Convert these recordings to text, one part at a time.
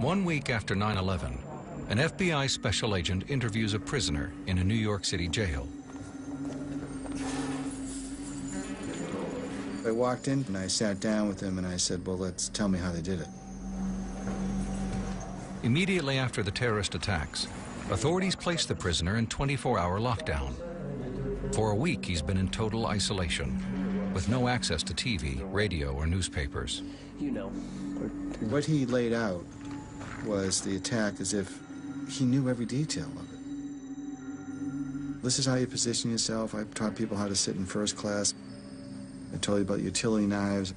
1 week after 9/11, an FBI special agent interviews a prisoner in a New York City jail. I walked in and I sat down with him and I said, well, tell me how they did it. Immediately after the terrorist attacks, authorities placed the prisoner in 24-hour lockdown. For a week, he's been in total isolation, with no access to TV, radio, or newspapers. You know. What he laid out was the attack as if he knew every detail of it. This is how you position yourself. I taught people how to sit in first class. I told you about utility knives.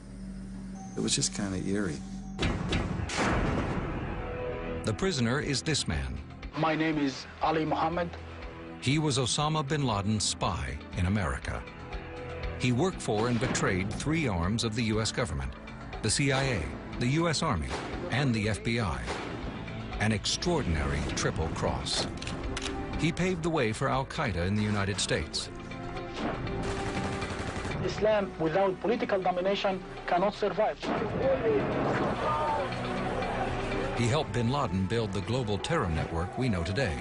It was just kind of eerie. The prisoner is this man. My name is Ali Mohamed. He was Osama bin Laden's spy in America. He worked for and betrayed 3 arms of the U.S. government: the CIA, the U.S. Army, and the FBI. An extraordinary triple cross. He paved the way for Al-Qaeda in the United States. Islam without political domination cannot survive. He helped bin Laden build the global terror network we know today.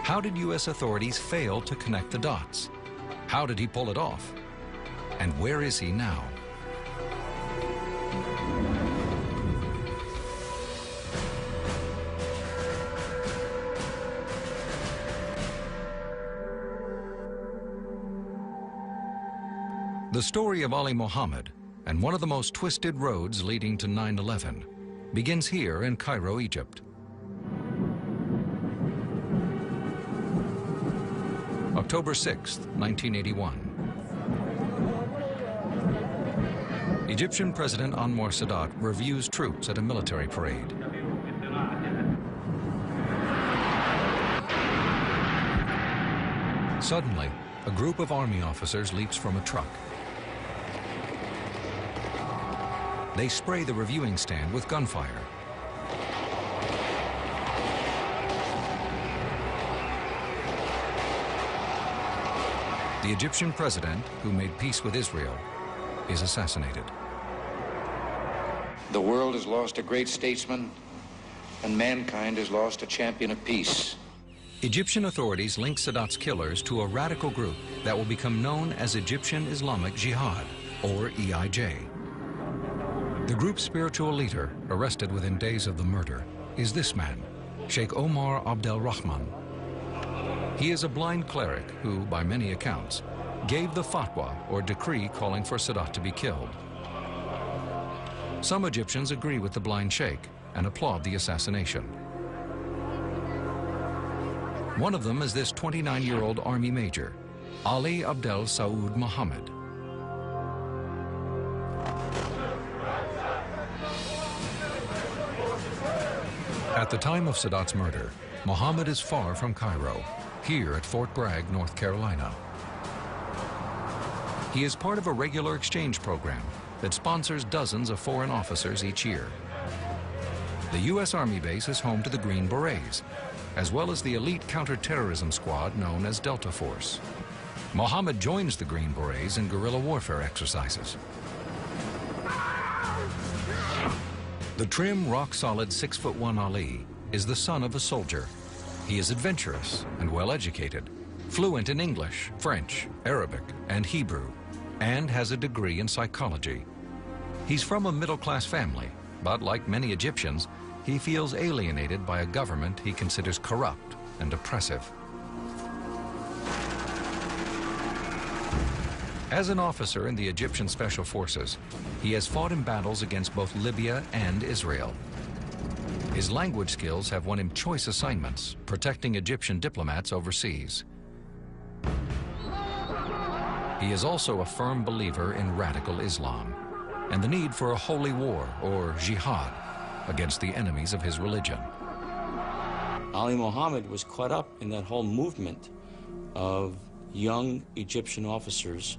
How did U.S. authorities fail to connect the dots? How did he pull it off? And where is he now? The story of Ali Mohamed and one of the most twisted roads leading to 9/11 begins here in Cairo, Egypt. October 6, 1981. Egyptian President Anwar Sadat reviews troops at a military parade. Suddenly, a group of army officers leaps from a truck. They spray the reviewing stand with gunfire. The Egyptian president, who made peace with Israel, is assassinated. The world has lost a great statesman, and mankind has lost a champion of peace. Egyptian authorities link Sadat's killers to a radical group that will become known as Egyptian Islamic Jihad, or EIJ. The group's spiritual leader, arrested within days of the murder, is this man, Sheikh Omar Abdel Rahman. He is a blind cleric who, by many accounts, gave the fatwa, or decree calling for Sadat to be killed. Some Egyptians agree with the blind sheikh and applaud the assassination. One of them is this 29-year-old army major, Ali Abdel Saud Mohammed. At the time of Sadat's murder, Mohammed is far from Cairo, here at Fort Bragg, North Carolina. He is part of a regular exchange program that sponsors dozens of foreign officers each year. The U.S. Army base is home to the Green Berets, as well as the elite counterterrorism squad known as Delta Force. Mohammed joins the Green Berets in guerrilla warfare exercises. The trim, rock-solid 6'1" Ali is the son of a soldier. He is adventurous and well-educated, fluent in English, French, Arabic, and Hebrew, and has a degree in psychology. He's from a middle-class family, but like many Egyptians, he feels alienated by a government he considers corrupt and oppressive. As an officer in the Egyptian Special Forces, he has fought in battles against both Libya and Israel. His language skills have won him choice assignments, protecting Egyptian diplomats overseas. He is also a firm believer in radical Islam and the need for a holy war, or jihad, against the enemies of his religion. Ali Mohamed was caught up in that whole movement of young Egyptian officers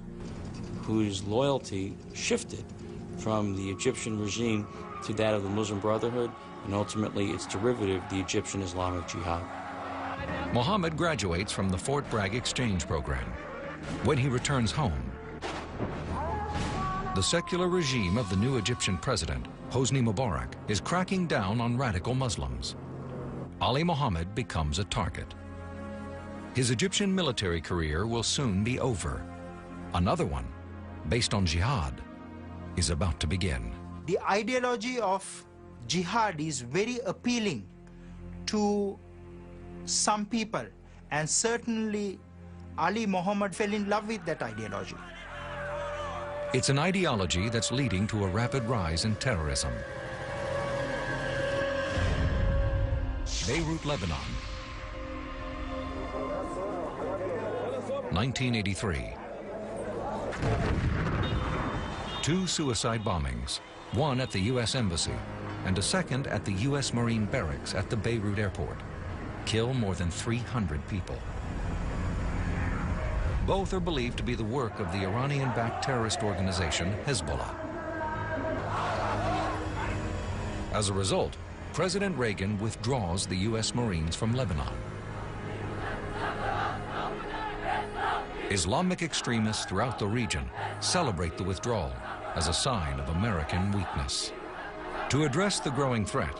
whose loyalty shifted from the Egyptian regime to that of the Muslim Brotherhood, and ultimately its derivative, the Egyptian Islamic Jihad. Mohammed graduates from the Fort Bragg exchange program. When he returns home, the secular regime of the new Egyptian president Hosni Mubarak, is cracking down on radical Muslims. Ali Mohamed becomes a target. His Egyptian military career will soon be over. Another one, based on jihad, is about to begin. The ideology of jihad is very appealing to some people, and certainly Ali Mohamed fell in love with that ideology. It's an ideology that's leading to a rapid rise in terrorism. Beirut, Lebanon, 1983. 2 suicide bombings, one at the U.S. Embassy and a second at the U.S. Marine Barracks at the Beirut airport, kill more than 300 people. Both are believed to be the work of the Iranian-backed terrorist organization Hezbollah. As a result, President Reagan withdraws the U.S. Marines from Lebanon. Islamic extremists throughout the region celebrate the withdrawal as a sign of American weakness. To address the growing threat,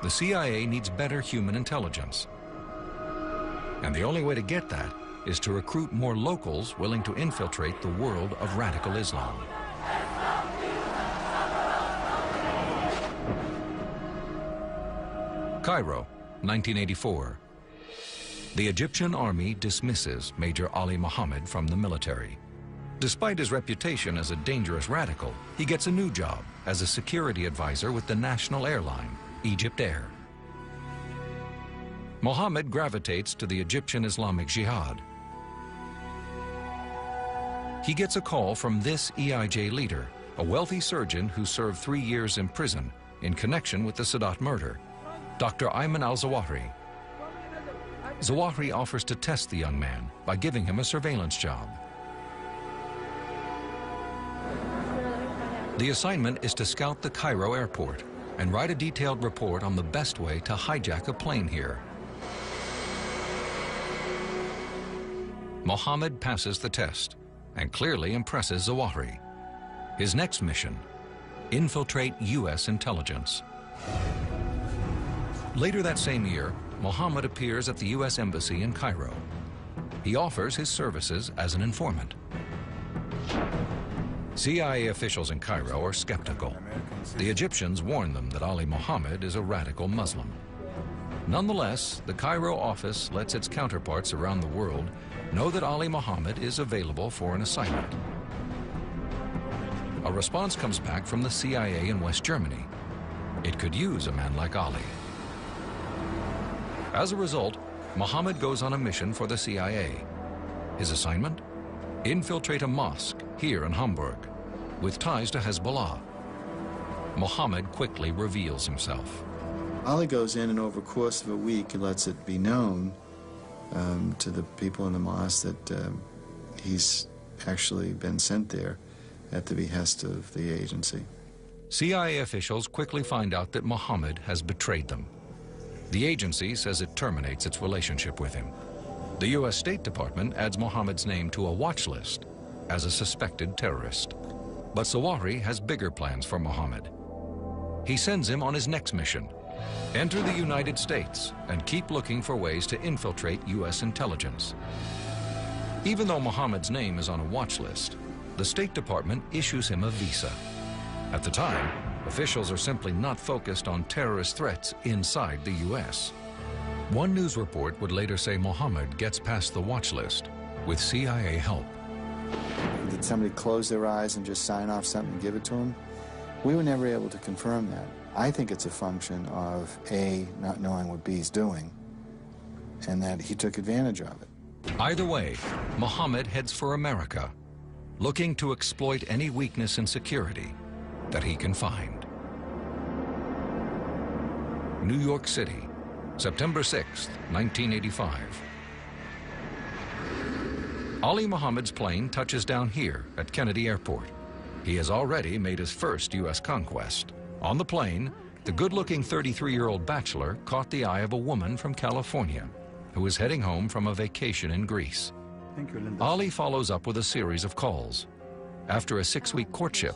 the CIA needs better human intelligence. And the only way to get that is to recruit more locals willing to infiltrate the world of radical Islam. Cairo, 1984. The Egyptian army dismisses Major Ali Mohamed from the military. Despite his reputation as a dangerous radical, he gets a new job as a security advisor with the national airline, Egypt Air. Mohamed gravitates to the Egyptian Islamic Jihad. He gets a call from this EIJ leader, a wealthy surgeon who served 3 years in prison in connection with the Sadat murder, Dr. Ayman al-Zawahiri. Zawahiri offers to test the young man by giving him a surveillance job. The assignment is to scout the Cairo airport and write a detailed report on the best way to hijack a plane here. Mohamed passes the test and clearly impresses Zawahiri. His next mission, infiltrate U.S. intelligence. Later that same year, Mohamed appears at the U.S. Embassy in Cairo. He offers his services as an informant. CIA officials in Cairo are skeptical. The Egyptians warn them that Ali Mohamed is a radical Muslim. Nonetheless, the Cairo office lets its counterparts around the world know that Ali Mohamed is available for an assignment. A response comes back from the CIA in West Germany. It could use a man like Ali. As a result, Mohamed goes on a mission for the CIA. His assignment? Infiltrate a mosque here in Hamburg, with ties to Hezbollah. Mohamed quickly reveals himself. Ali goes in and over the course of a week, he lets it be known to the people in the mosque that he's actually been sent there at the behest of the agency. CIA officials quickly find out that Mohamed has betrayed them. The agency says it terminates its relationship with him. The U.S. State Department adds Mohamed's name to a watch list as a suspected terrorist. But Zawahiri has bigger plans for Mohamed. He sends him on his next mission. Enter the United States and keep looking for ways to infiltrate U.S. intelligence. Even though Mohamed's name is on a watch list, the State Department issues him a visa. At the time, officials are simply not focused on terrorist threats inside the U.S. One news report would later say Mohamed gets past the watch list with CIA help. Did somebody close their eyes and just sign off something and give it to them? We were never able to confirm that. I think it's a function of A, not knowing what B's doing, and that he took advantage of it. Either way, Mohamed heads for America, looking to exploit any weakness in security that he can find. New York City, September 6th, 1985. Ali Mohamed's plane touches down here at Kennedy Airport. He has already made his first U.S. conquest. On the plane, the good-looking 33-year-old bachelor caught the eye of a woman from California who was heading home from a vacation in Greece. Ali follows up with a series of calls. After a 6-week courtship,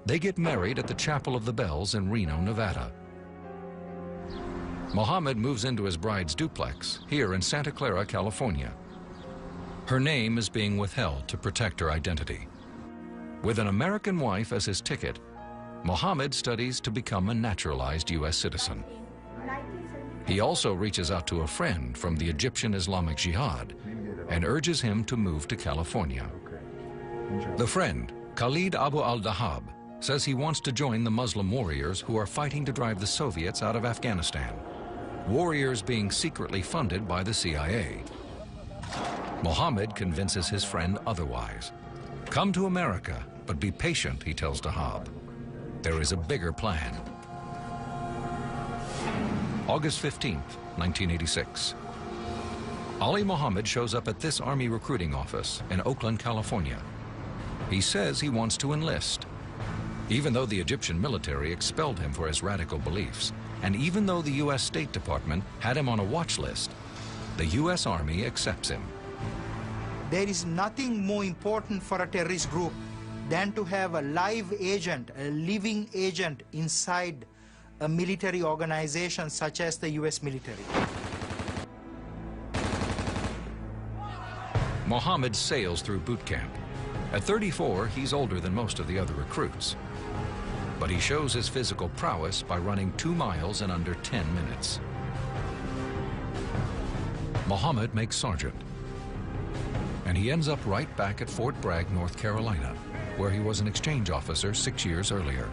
They get married at the Chapel of the Bells in Reno, Nevada. Mohammed moves into his bride's duplex here in Santa Clara, California. Her name is being withheld to protect her identity. With an American wife as his ticket, Mohammed studies to become a naturalized U.S. citizen. He also reaches out to a friend from the Egyptian Islamic Jihad and urges him to move to California. The friend, Khalid Abu al-Dahab, says he wants to join the Muslim warriors who are fighting to drive the Soviets out of Afghanistan, warriors being secretly funded by the CIA. Mohammed convinces his friend otherwise. Come to America, but be patient, he tells Dahab. There is a bigger plan. August 15th, 1986. Ali Mohamed shows up at this Army recruiting office in Oakland, California. He says he wants to enlist. Even though the Egyptian military expelled him for his radical beliefs, and even though the U.S. State Department had him on a watch list, the U.S. Army accepts him. There is nothing more important for a terrorist group than to have a live agent, a living agent inside a military organization such as the U.S. military. Mohammed sails through boot camp. At 34, he's older than most of the other recruits. But he shows his physical prowess by running 2 miles in under 10 minutes. Mohammed makes sergeant. And he ends up right back at Fort Bragg, North Carolina, where he was an exchange officer 6 years earlier.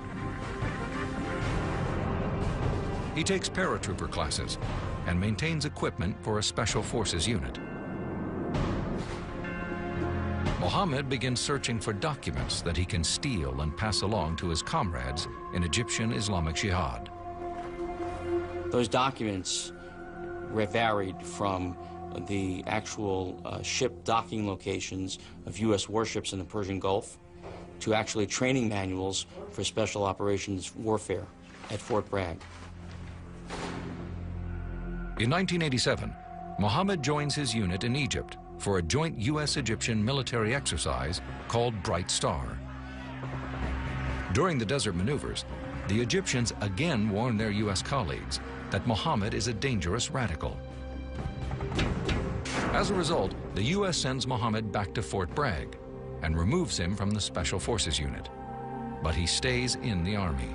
He takes paratrooper classes and maintains equipment for a special forces unit. Mohammed begins searching for documents that he can steal and pass along to his comrades in Egyptian Islamic Jihad. Those documents varied from the actual ship docking locations of U.S. warships in the Persian Gulf to actually training manuals for special operations warfare at Fort Bragg. In 1987, Mohammed joins his unit in Egypt for a joint U.S.-Egyptian military exercise called Bright Star. During the desert maneuvers, the Egyptians again warn their U.S. colleagues that Mohammed is a dangerous radical. As a result, the U.S. sends Mohammed back to Fort Bragg and removes him from the Special Forces Unit. But he stays in the Army.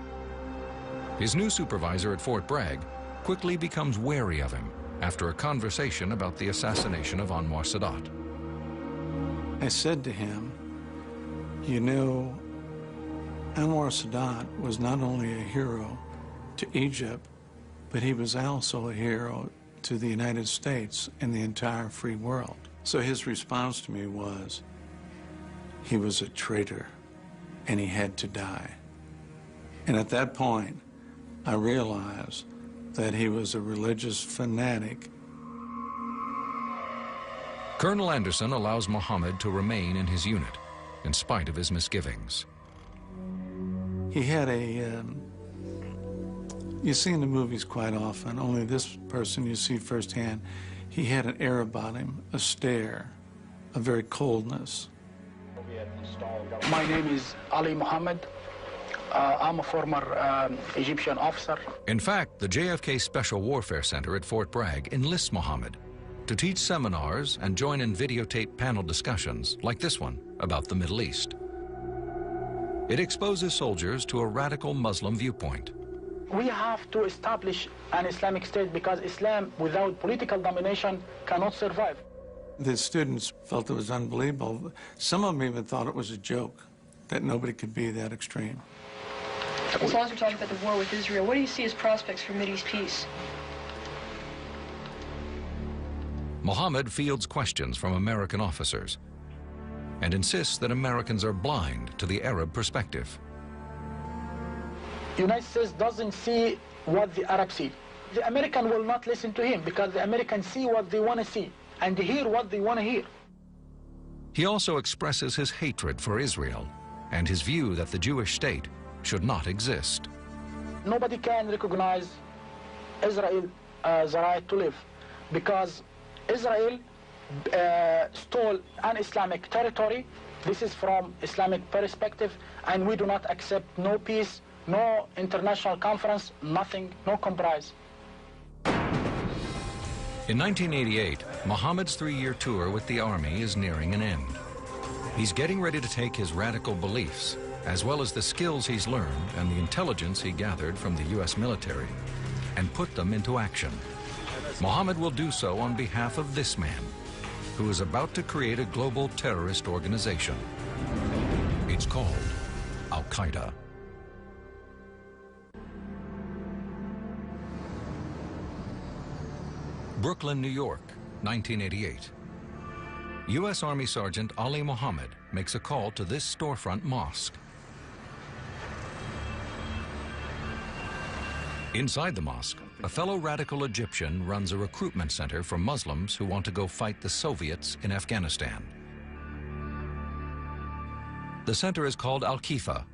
His new supervisor at Fort Bragg quickly becomes wary of him after a conversation about the assassination of Anwar Sadat. I said to him, you know, Anwar Sadat was not only a hero to Egypt, but he was also a hero to the United States and the entire free world. So his response to me was, he was a traitor and he had to die. And at that point, I realized that he was a religious fanatic. Colonel Anderson allows Mohammed to remain in his unit, in spite of his misgivings. He had a, you see in the movies quite often, only this person you see firsthand, he had an air about him, a stare, a very coldness. My name is Ali Mohamed. I'm a former Egyptian officer. In fact, the JFK Special Warfare Center at Fort Bragg enlists Mohammed to teach seminars and join in videotape panel discussions like this one about the Middle East. It exposes soldiers to a radical Muslim viewpoint. We have to establish an Islamic State because Islam without political domination cannot survive. The students felt it was unbelievable. Some of them even thought it was a joke, that nobody could be that extreme. As long as we're talking about the war with Israel, what do you see as prospects for Mideast peace? Mohammed fields questions from American officers and insists that Americans are blind to the Arab perspective. The United States doesn't see what the Arabs see. The American will not listen to him because the Americans see what they want to see and hear what they want to hear. He also expresses his hatred for Israel and his view that the Jewish state should not exist. Nobody can recognize Israel as a right to live because Israel stole an Islamic territory This is from Islamic perspective, and we do not accept no peace, no international conference, nothing, no compromise. In 1988, Mohammed's 3-year tour with the army is nearing an end. He's getting ready to take his radical beliefs, as well as the skills he's learned and the intelligence he gathered from the U.S. military, and put them into action. Mohammed will do so on behalf of this man, who is about to create a global terrorist organization. It's called Al-Qaeda. Brooklyn, New York, 1988. U.S. Army Sergeant Ali Mohamed makes a call to this storefront mosque. Inside the mosque, a fellow radical Egyptian runs a recruitment center for Muslims who want to go fight the Soviets in Afghanistan. The center is called Al-Qifa,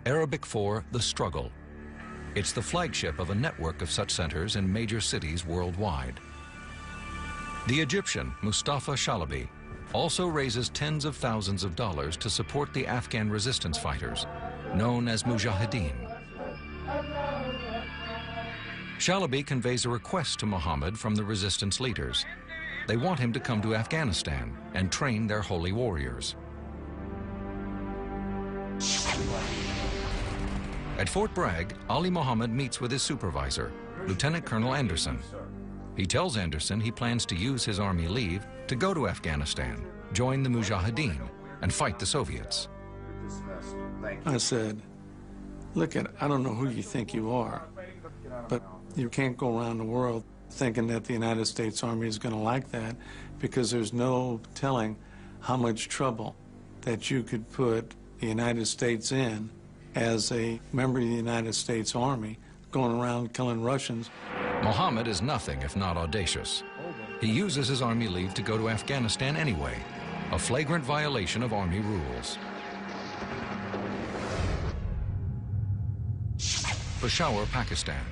Arabic for the struggle. It's the flagship of a network of such centers in major cities worldwide. The Egyptian, Mustafa Shalabi, also raises tens of thousands of dollars to support the Afghan resistance fighters, known as Mujahideen. Shalabi conveys a request to Mohammed from the resistance leaders. They want him to come to Afghanistan and train their holy warriors. At Fort Bragg, Ali Mohamed meets with his supervisor, Lieutenant Colonel Anderson. He tells Anderson he plans to use his army leave to go to Afghanistan, join the Mujahideen, and fight the Soviets. I said, look, I don't know who you think you are, but you can't go around the world thinking that the United States Army is going to like that, because there's no telling how much trouble that you could put the United States in as a member of the United States Army going around killing Russians. Mohammed is nothing if not audacious. He uses his army leave to go to Afghanistan anyway, a flagrant violation of army rules. Peshawar, Pakistan.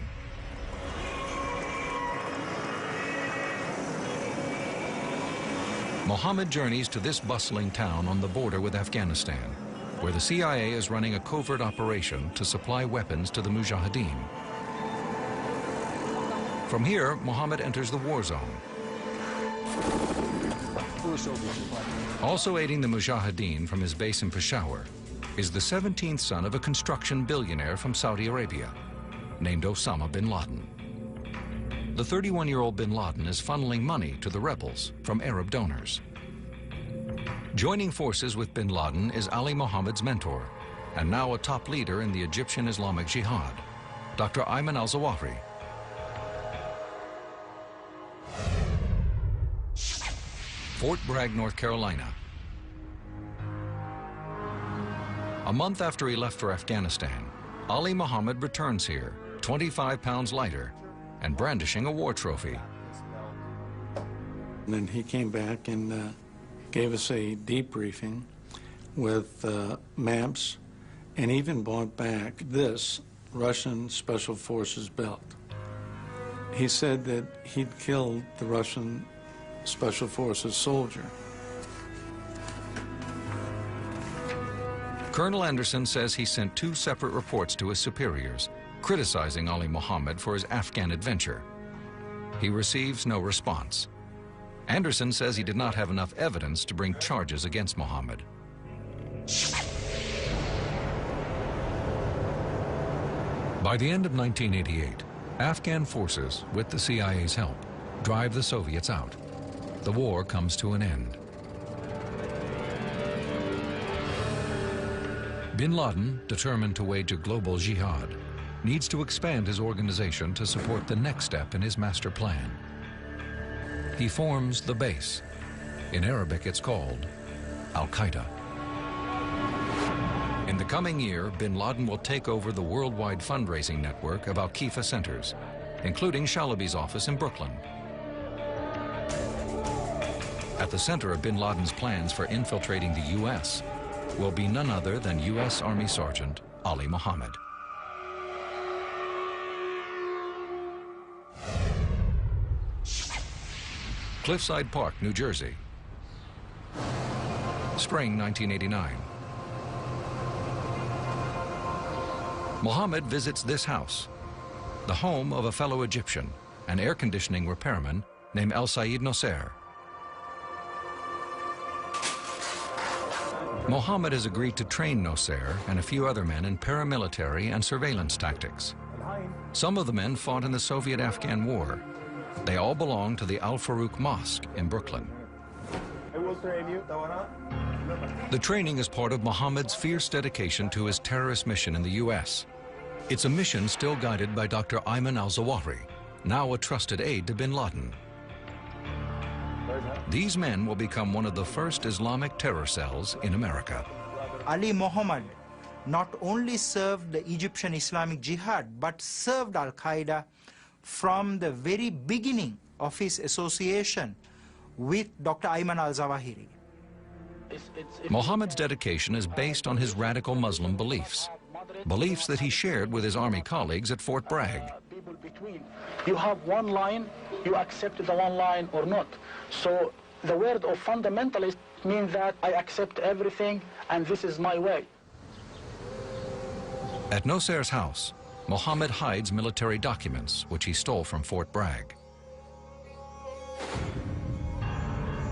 Mohammed journeys to this bustling town on the border with Afghanistan, where the CIA is running a covert operation to supply weapons to the Mujahideen. From here, Mohammed enters the war zone. Also aiding the Mujahideen from his base in Peshawar is the 17th son of a construction billionaire from Saudi Arabia, named Osama bin Laden. The 31-year-old bin Laden is funneling money to the rebels from Arab donors. Joining forces with bin Laden is Ali Mohammed's mentor, and now a top leader in the Egyptian Islamic Jihad, Dr. Ayman al-Zawahri. Fort Bragg, North Carolina. A month after he left for Afghanistan, Ali Mohamed returns here, 25 pounds lighter, and brandishing a war trophy. And then he came back and gave us a debriefing with maps, and even brought back this Russian Special Forces belt. He said that he'd killed the Russian Special Forces soldier. Colonel Anderson says he sent 2 separate reports to his superiors, criticizing Ali Mohamed for his Afghan adventure. He receives no response. Anderson says he did not have enough evidence to bring charges against Mohamed. By the end of 1988, Afghan forces, with the CIA's help, drive the Soviets out. The war comes to an end. Bin Laden, determined to wage a global jihad, needs to expand his organization to support the next step in his master plan. He forms the base. In Arabic, it's called Al-Qaeda. In the coming year, bin Laden will take over the worldwide fundraising network of Al-Qifa centers, including Shalabi's office in Brooklyn. At the center of bin Laden's plans for infiltrating the U.S. will be none other than U.S. Army Sergeant Ali Mohamed. Cliffside Park, New Jersey. Spring 1989. Mohammed visits this house, the home of a fellow Egyptian, an air conditioning repairman named El Sayed Nosser. Mohammed has agreed to train Nosser and a few other men in paramilitary and surveillance tactics. Some of the men fought in the Soviet-Afghan War. They all belong to the Al Farouk Mosque in Brooklyn. The training is part of Mohammed's fierce dedication to his terrorist mission in the U.S. It's a mission still guided by Dr. Ayman al-Zawahiri, now a trusted aide to bin Laden. These men will become one of the first Islamic terror cells in America. Ali Mohamed not only served the Egyptian Islamic Jihad, but served Al-Qaeda from the very beginning of his association with Dr. Ayman al-Zawahiri. Mohammed's dedication is based on his radical Muslim beliefs, beliefs that he shared with his army colleagues at Fort Bragg. You have one line, you accept the one line or not. So the word of fundamentalist means that I accept everything and this is my way. At Nosser's house, Mohammed hides military documents which he stole from Fort Bragg.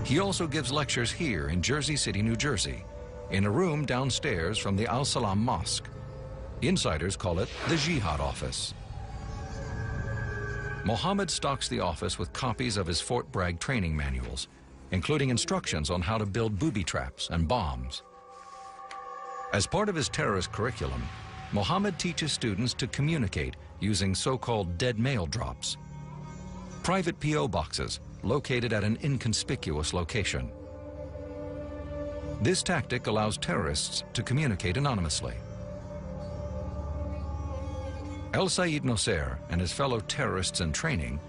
He also gives lectures here in Jersey City, New Jersey, in a room downstairs from the Al-Salam Mosque. Insiders call it the Jihad office. Mohammed stocks the office with copies of his Fort Bragg training manuals, including instructions on how to build booby traps and bombs. As part of his terrorist curriculum, Mohammed teaches students to communicate using so-called dead mail drops, private P.O. boxes located at an inconspicuous location. This tactic allows terrorists to communicate anonymously. El Sayed Nosser and his fellow terrorists in training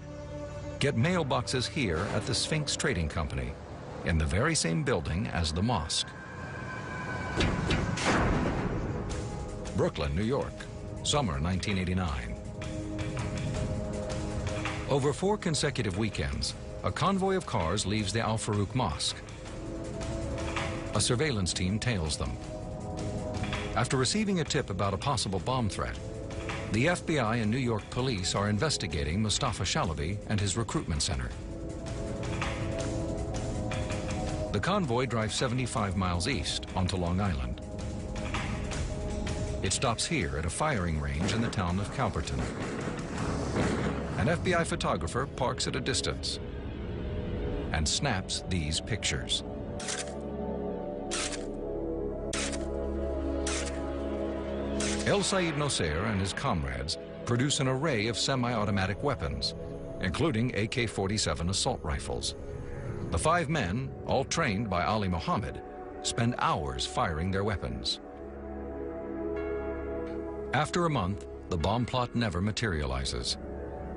get mailboxes here at the Sphinx Trading Company in the very same building as the mosque. Brooklyn, New York, summer 1989. Over 4 consecutive weekends, a convoy of cars leaves the Al Farouk Mosque. A surveillance team tails them. After receiving a tip about a possible bomb threat, the FBI and New York police are investigating Mustafa Shalabi and his recruitment center. The convoy drives 75 miles east onto Long Island. It stops here at a firing range in the town of Calverton. An FBI photographer parks at a distance and snaps these pictures. El Sayed Nosser and his comrades produce an array of semi-automatic weapons, including AK-47 assault rifles. The 5 men, all trained by Ali Mohamed, spend hours firing their weapons. After a month, the bomb plot never materializes.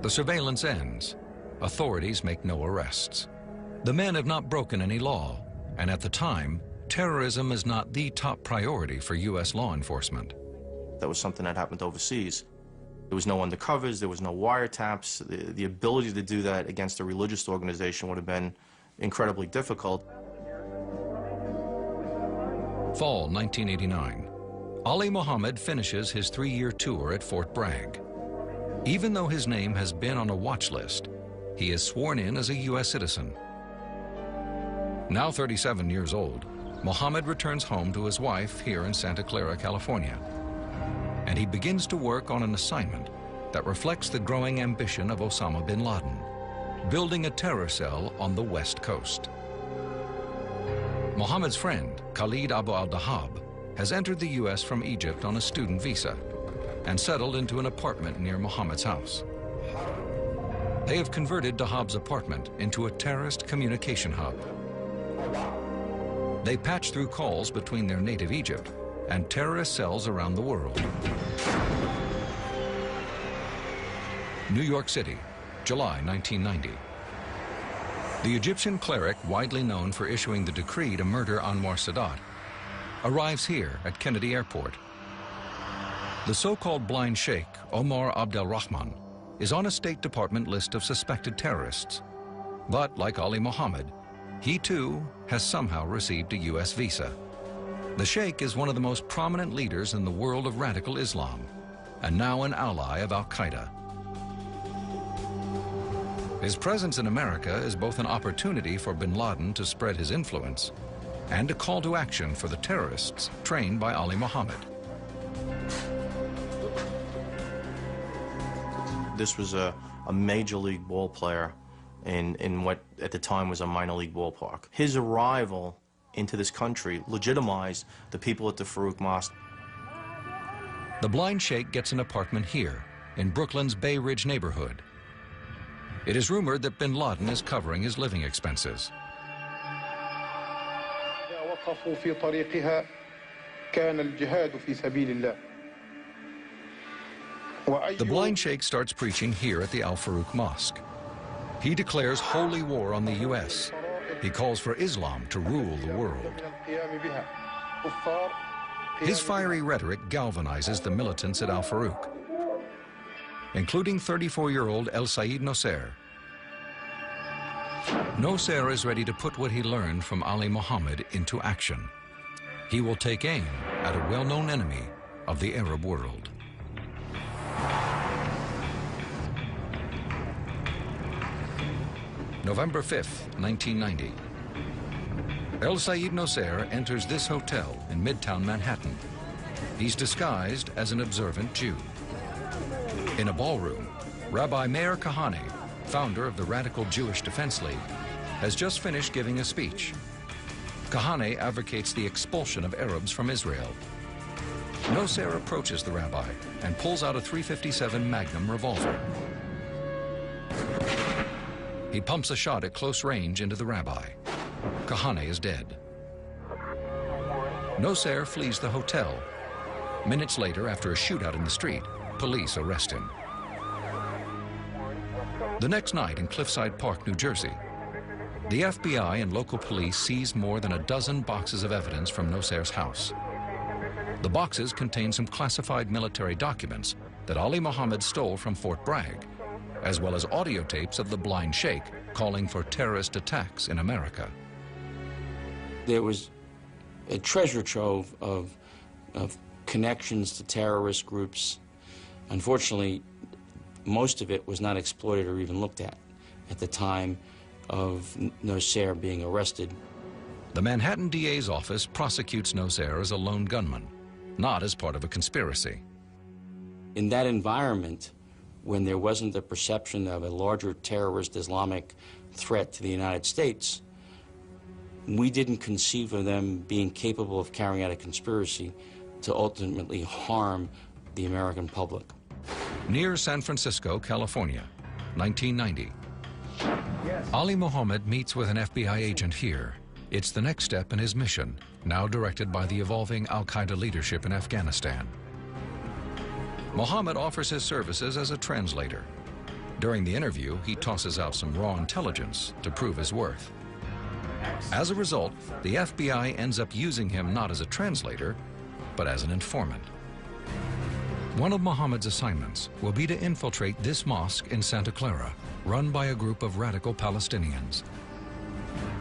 The surveillance ends. Authorities make no arrests. The men have not broken any law, and at the time, terrorism is not the top priority for U.S. law enforcement. That was something that happened overseas. There was no undercovers, there was no wiretaps. The ability to do that against a religious organization would have been incredibly difficult. Fall 1989. Ali Mohamed finishes his 3-year tour at Fort Bragg. Even though his name has been on a watch list, he is sworn in as a U.S. citizen. Now 37 years old, Mohamed returns home to his wife here in Santa Clara, California. And he begins to work on an assignment that reflects the growing ambition of Osama bin Laden, building a terror cell on the West Coast. Mohammed's friend, Khalid Abu al-Dahab, has entered the U.S. from Egypt on a student visa and settled into an apartment near Mohammed's house. They have converted Dahab's apartment into a terrorist communication hub. They patch through calls between their native Egypt and terrorist cells around the world. New York City, July 1990. The Egyptian cleric, widely known for issuing the decree to murder Anwar Sadat, arrives here at Kennedy Airport. The so-called blind sheikh, Omar Abdel Rahman, is on a State Department list of suspected terrorists. But like Ali Mohamed, He too has somehow received a U.S. visa. The Sheikh is one of the most prominent leaders in the world of radical Islam, and now an ally of Al-Qaeda. His presence in America is both an opportunity for bin Laden to spread his influence and a call to action for the terrorists trained by Ali Mohamed. This was a major league ball player in what at the time was a minor league ballpark. His arrival into this country legitimized the people at the Farouk Mosque. The blind sheikh gets an apartment here in Brooklyn's Bay Ridge neighborhood. It is rumored that bin Laden is covering his living expenses. The blind sheikh starts preaching here at the Al Farouk Mosque. He declares holy war on the U.S. He calls for Islam to rule the world. His fiery rhetoric galvanizes the militants at Al Farouk, including 34-year-old El Sayed Nosair. Nosair is ready to put what he learned from Ali Mohamed into action. He will take aim at a well-known enemy of the Arab world. November 5th, 1990. El Sayed Nosair enters this hotel in Midtown Manhattan. He's disguised as an observant Jew. In a ballroom, Rabbi Meir Kahane, founder of the Radical Jewish Defense League, has just finished giving a speech. Kahane advocates the expulsion of Arabs from Israel. Nosair approaches the rabbi and pulls out a .357 Magnum revolver. He pumps a shot at close range into the rabbi. Kahane is dead. Nosair flees the hotel. Minutes later, after a shootout in the street, police arrest him. The next night in Cliffside Park, New Jersey, the FBI and local police seize more than a dozen boxes of evidence from Nosair's house. The boxes contain some classified military documents that Ali Mohamed stole from Fort Bragg, as well as audio tapes of the blind sheikh calling for terrorist attacks in America. There was a treasure trove of connections to terrorist groups. Unfortunately, most of it was not exploited or even looked at the time of Nosair being arrested. The Manhattan DA's office prosecutes Nosair as a lone gunman, not as part of a conspiracy. In that environment, when there wasn't the perception of a larger terrorist Islamic threat to the United States, we didn't conceive of them being capable of carrying out a conspiracy to ultimately harm the American public. Near San Francisco, California, 1990. Ali Mohamed meets with an FBI agent here. It's the next step in his mission, now directed by the evolving Al-Qaeda leadership in Afghanistan. Mohamed offers his services as a translator. During the interview, he tosses out some raw intelligence to prove his worth. As a result, the FBI ends up using him not as a translator, but as an informant. One of Mohammed's assignments will be to infiltrate this mosque in Santa Clara, run by a group of radical Palestinians.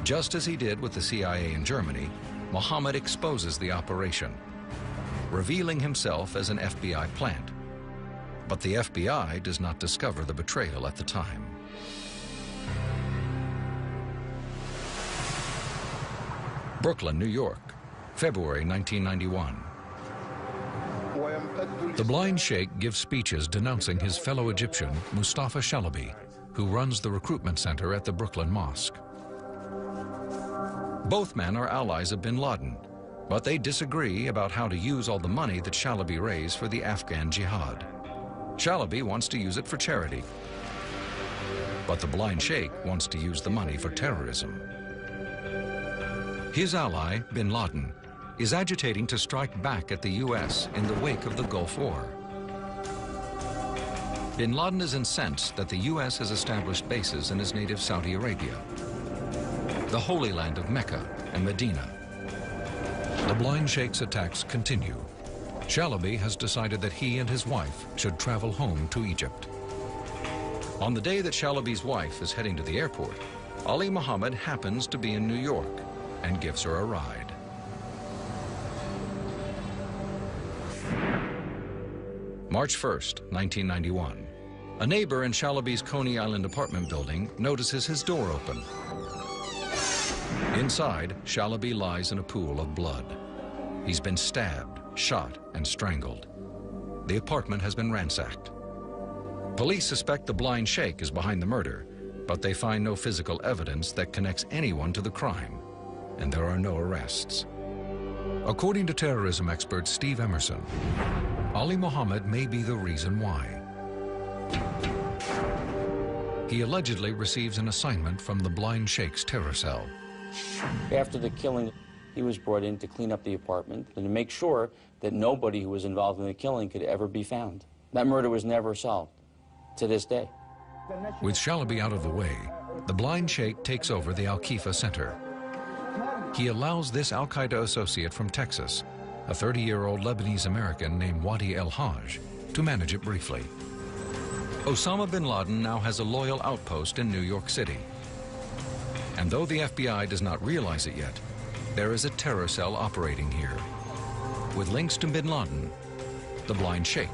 Just as he did with the CIA in Germany, Mohammed exposes the operation, revealing himself as an FBI plant. But the FBI does not discover the betrayal at the time. Brooklyn, New York, February 1991. The blind sheikh gives speeches denouncing his fellow Egyptian, Mustafa Shalabi, who runs the recruitment center at the Brooklyn Mosque. Both men are allies of bin Laden, but they disagree about how to use all the money that Shalabi raised for the Afghan jihad. Shalabi wants to use it for charity, but the blind sheikh wants to use the money for terrorism. His ally, bin Laden, is agitating to strike back at the U.S. in the wake of the Gulf War. Bin Laden is incensed that the U.S. has established bases in his native Saudi Arabia, the Holy Land of Mecca and Medina. The blind sheikh's attacks continue. Shalabi has decided that he and his wife should travel home to Egypt. On the day that Shalabi's wife is heading to the airport, Ali Mohamed happens to be in New York and gives her a ride. March 1st, 1991. A neighbor in Shalaby's Coney Island apartment building notices his door open. Inside, Shalaby lies in a pool of blood. He's been stabbed, shot, and strangled. The apartment has been ransacked. Police suspect the blind sheikh is behind the murder, but they find no physical evidence that connects anyone to the crime, and there are no arrests. According to terrorism expert Steve Emerson, Ali Mohamed may be the reason why. He allegedly receives an assignment from the blind sheikh's terror cell. After the killing, he was brought in to clean up the apartment and to make sure that nobody who was involved in the killing could ever be found. That murder was never solved, to this day. With Shalaby out of the way, the blind sheikh takes over the Al-Khifa Center. He allows this Al-Qaeda associate from Texas, a 30-year-old Lebanese-American named Wadi El-Hajj, to manage it briefly. Osama bin Laden now has a loyal outpost in New York City. And though the FBI does not realize it yet, there is a terror cell operating here, with links to bin Laden, the blind sheikh,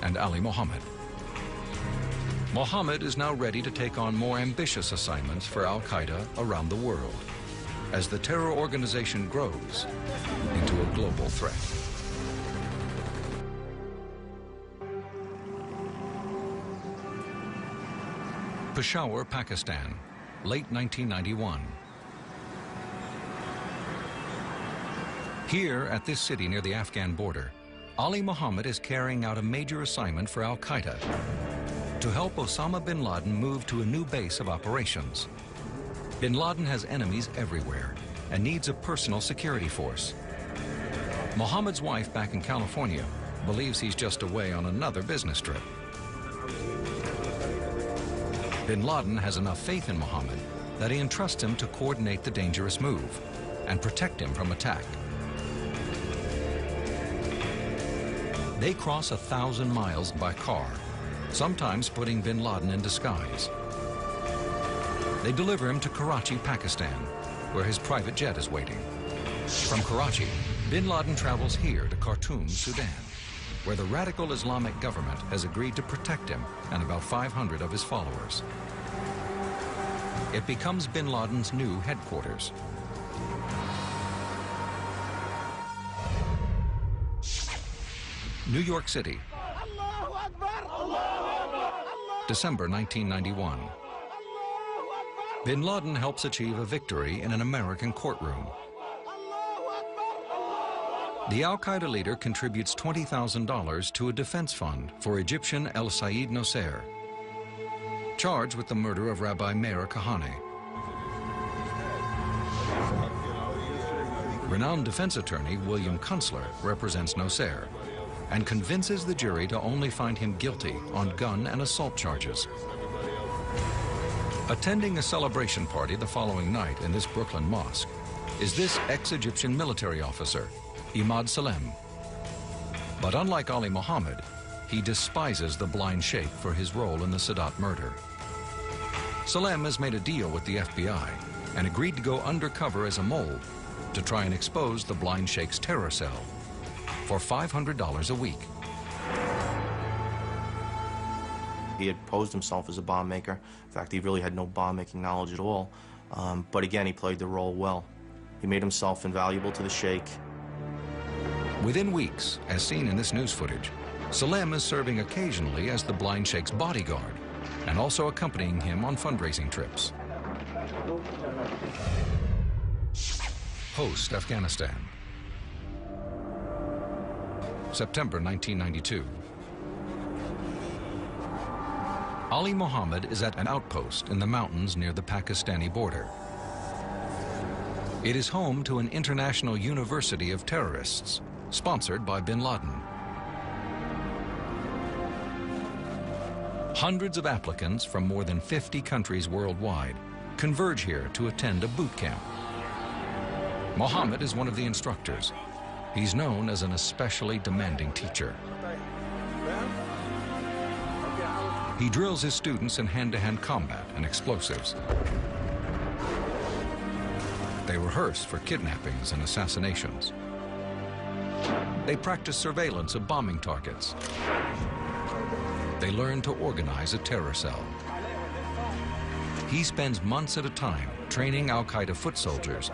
and Ali Mohamed. Mohamed is now ready to take on more ambitious assignments for Al-Qaeda around the world, as the terror organization grows into a global threat. Peshawar, Pakistan, late 1991. Here, at this city near the Afghan border, Ali Mohamed is carrying out a major assignment for Al-Qaeda to help Osama bin Laden move to a new base of operations. Bin Laden has enemies everywhere and needs a personal security force. Mohammed's wife back in California believes he's just away on another business trip. Bin Laden has enough faith in Mohammed that he entrusts him to coordinate the dangerous move and protect him from attack. They cross 1,000 miles by car, sometimes putting bin Laden in disguise. They deliver him to Karachi, Pakistan, where his private jet is waiting. From Karachi, bin Laden travels here to Khartoum, Sudan, where the radical Islamic government has agreed to protect him and about 500 of his followers. It becomes bin Laden's new headquarters. New York City, December 1991. Bin Laden helps achieve a victory in an American courtroom. The Al-Qaeda leader contributes $20,000 to a defense fund for Egyptian El Sayed Nosser, charged with the murder of Rabbi Meir Kahane. Renowned defense attorney William Kunstler represents Nosser and convinces the jury to only find him guilty on gun and assault charges. Attending a celebration party the following night in this Brooklyn mosque is this ex-Egyptian military officer, Imad Salem. But unlike Ali Mohamed, he despises the blind sheikh for his role in the Sadat murder. Salem has made a deal with the FBI and agreed to go undercover as a mole to try and expose the blind sheikh's terror cell for $500 a week. He had posed himself as a bomb maker. In fact, he really had no bomb-making knowledge at all. But again, he played the role well. He made himself invaluable to the sheikh. Within weeks, as seen in this news footage, Salem is serving occasionally as the blind sheikh's bodyguard and also accompanying him on fundraising trips. Post-Afghanistan. September 1992. Ali Mohamed is at an outpost in the mountains near the Pakistani border. It is home to an international university of terrorists, sponsored by bin Laden. Hundreds of applicants from more than 50 countries worldwide converge here to attend a boot camp. Mohamed is one of the instructors. He's known as an especially demanding teacher. He drills his students in hand-to-hand combat and explosives. They rehearse for kidnappings and assassinations. They practice surveillance of bombing targets. They learn to organize a terror cell. He spends months at a time training al-Qaeda foot soldiers,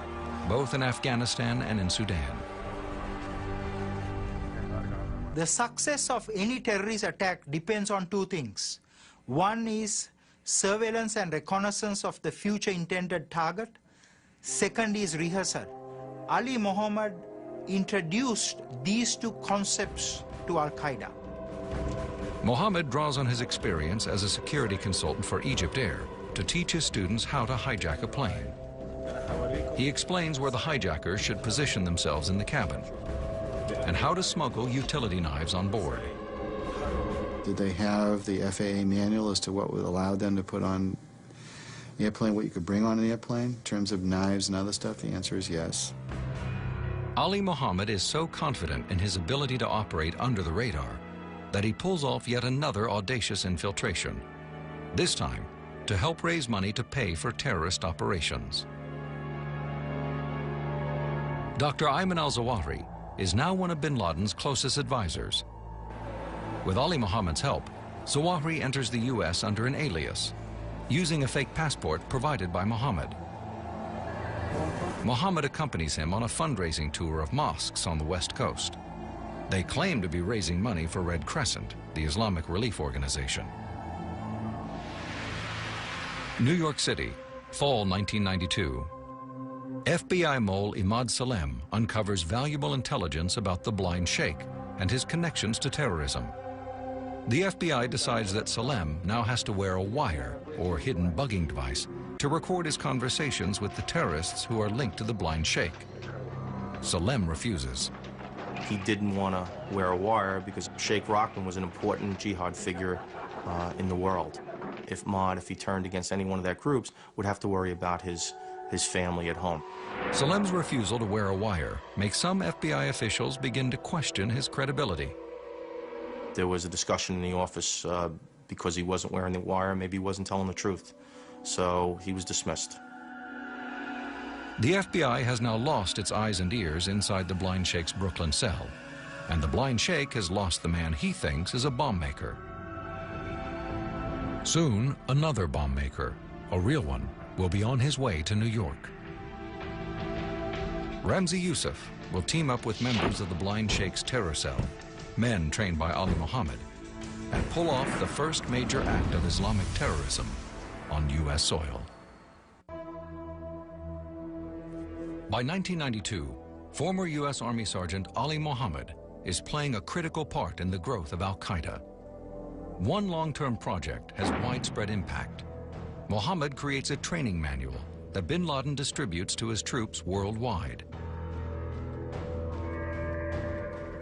both in Afghanistan and in Sudan. The success of any terrorist attack depends on two things. One is surveillance and reconnaissance of the future intended target. Second is rehearsal. Ali Mohamed introduced these two concepts to Al-Qaeda. Mohammed draws on his experience as a security consultant for Egypt Air to teach his students how to hijack a plane. He explains where the hijackers should position themselves in the cabin and how to smuggle utility knives on board. Did they have the FAA manual as to what would allow them to put on the airplane, what you could bring on an airplane in terms of knives and other stuff? The answer is yes. Ali Mohamed is so confident in his ability to operate under the radar that he pulls off yet another audacious infiltration, this time to help raise money to pay for terrorist operations. Dr. Ayman al-Zawahiri is now one of bin Laden's closest advisors. With Ali Mohammed's help, Zawahiri enters the U.S. under an alias, using a fake passport provided by Mohammed. Mohammed accompanies him on a fundraising tour of mosques on the West Coast. They claim to be raising money for Red Crescent, the Islamic relief organization. New York City, fall 1992. FBI mole Imad Salem uncovers valuable intelligence about the blind sheikh and his connections to terrorism. The FBI decides that Salem now has to wear a wire or hidden bugging device to record his conversations with the terrorists who are linked to the blind sheikh. Salem refuses. He didn't want to wear a wire because Sheikh Rahman was an important jihad figure in the world. If he turned against any one of their groups, would have to worry about his family at home. Salem's refusal to wear a wire makes some FBI officials begin to question his credibility. There was a discussion in the office because he wasn't wearing the wire, maybe he wasn't telling the truth. So he was dismissed. The FBI has now lost its eyes and ears inside the blind sheikh's Brooklyn cell, and the blind sheikh has lost the man he thinks is a bomb maker. Soon, another bomb maker, a real one, will be on his way to New York. Ramzi Youssef will team up with members of the blind sheikh's terror cell, men trained by Ali Mohamed, and pull off the first major act of Islamic terrorism on U.S. soil. By 1992, former U.S. Army Sergeant Ali Mohamed is playing a critical part in the growth of Al-Qaeda. One long-term project has widespread impact. Mohamed creates a training manual that bin Laden distributes to his troops worldwide.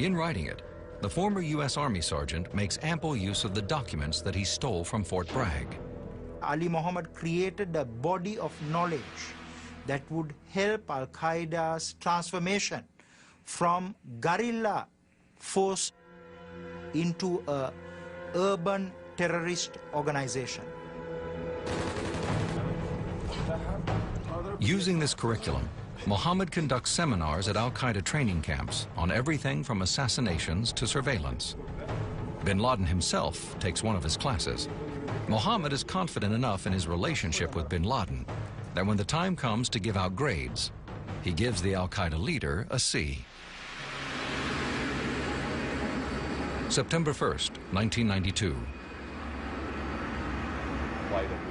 In writing it, the former U.S. Army Sergeant makes ample use of the documents that he stole from Fort Bragg. Ali Mohamed created a body of knowledge that would help Al-Qaeda's transformation from guerrilla force into an urban terrorist organization. Using this curriculum, Mohamed conducts seminars at Al-Qaeda training camps on everything from assassinations to surveillance. Bin Laden himself takes one of his classes. Mohamed is confident enough in his relationship with bin Laden that when the time comes to give out grades, he gives the Al-Qaeda leader a C. September 1st, 1992.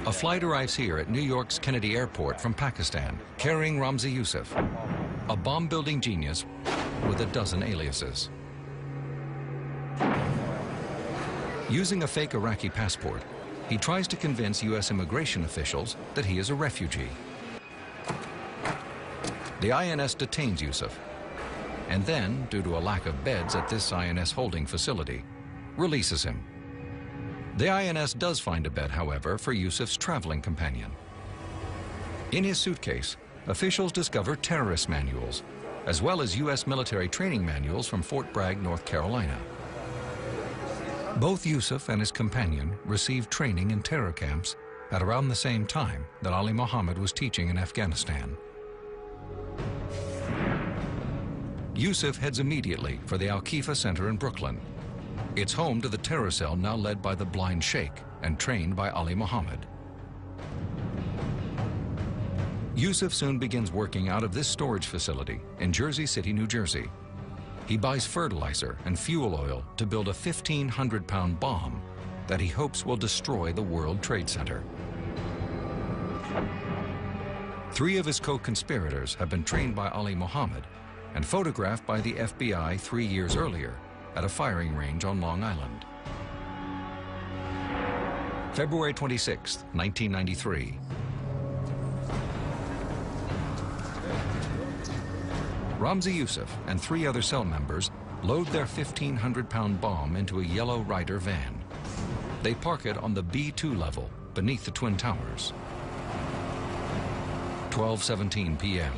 A flight arrives here at New York's Kennedy Airport from Pakistan, carrying Ramzi Youssef, a bomb-building genius with a dozen aliases. Using a fake Iraqi passport, he tries to convince U.S. immigration officials that he is a refugee. The INS detains Youssef, and then, due to a lack of beds at this INS holding facility, releases him. The INS does find a bed, however, for Youssef's traveling companion. In his suitcase, officials discover terrorist manuals, as well as U.S. military training manuals from Fort Bragg, North Carolina. Both Youssef and his companion received training in terror camps at around the same time that Ali Mohamed was teaching in Afghanistan. Yusuf heads immediately for the Al-Khifa Center in Brooklyn. It's home to the terror cell now led by the blind sheikh and trained by Ali Mohamed. Yusuf soon begins working out of this storage facility in Jersey City, New Jersey. He buys fertilizer and fuel oil to build a 1,500-pound bomb that he hopes will destroy the World Trade Center. 3 of his co-conspirators have been trained by Ali Mohamed and photographed by the FBI 3 years earlier at a firing range on Long Island. February 26, 1993. Ramzi Yusuf and 3 other cell members load their 1,500-pound bomb into a yellow Ryder van. They park it on the B2 level beneath the Twin Towers. 12:17 p.m.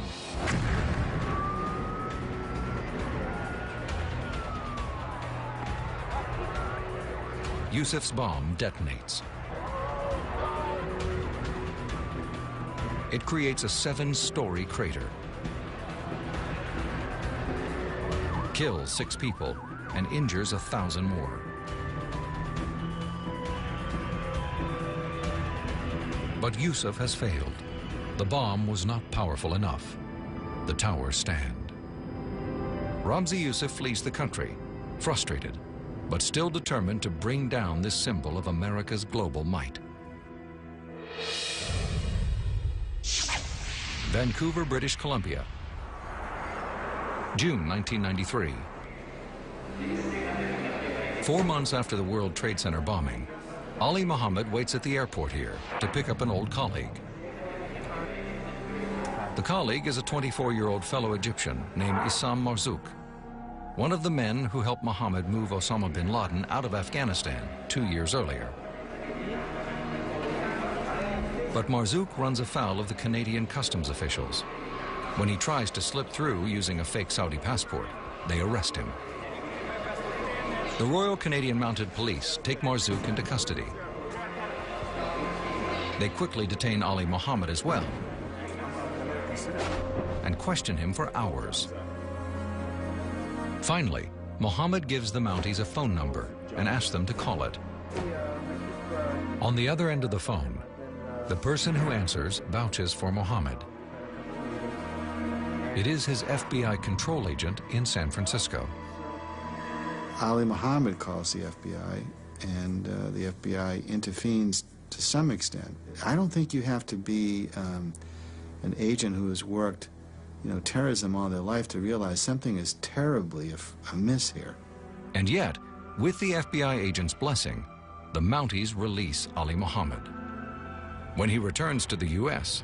Yusuf's bomb detonates. It creates a 7-story crater. Kills 6 people and injures 1,000 more. But Yusuf has failed. The bomb was not powerful enough. The towers stand. Ramzi Yusuf flees the country, frustrated, but still determined to bring down this symbol of America's global might. Vancouver, British Columbia, June 1993. 4 months after the World Trade Center bombing, Ali Mohamed waits at the airport here to pick up an old colleague. The colleague is a 24-year-old fellow Egyptian named Issam Marzouk, one of the men who helped Mohamed move Osama bin Laden out of Afghanistan 2 years earlier. But Marzouk runs afoul of the Canadian customs officials. When he tries to slip through using a fake Saudi passport, they arrest him. The Royal Canadian Mounted Police take Marzouk into custody. They quickly detain Ali Mohamed as well and question him for hours. Finally, Mohamed gives the Mounties a phone number and asks them to call it. On the other end of the phone, the person who answers vouches for Mohamed. It is his FBI control agent in San Francisco. Ali Mohamed calls the FBI, and the FBI intervenes to some extent. I don't think you have to be an agent who has worked, terrorism all their life to realize something is terribly amiss here. And yet, with the FBI agent's blessing, the Mounties release Ali Mohamed. When he returns to the U.S.,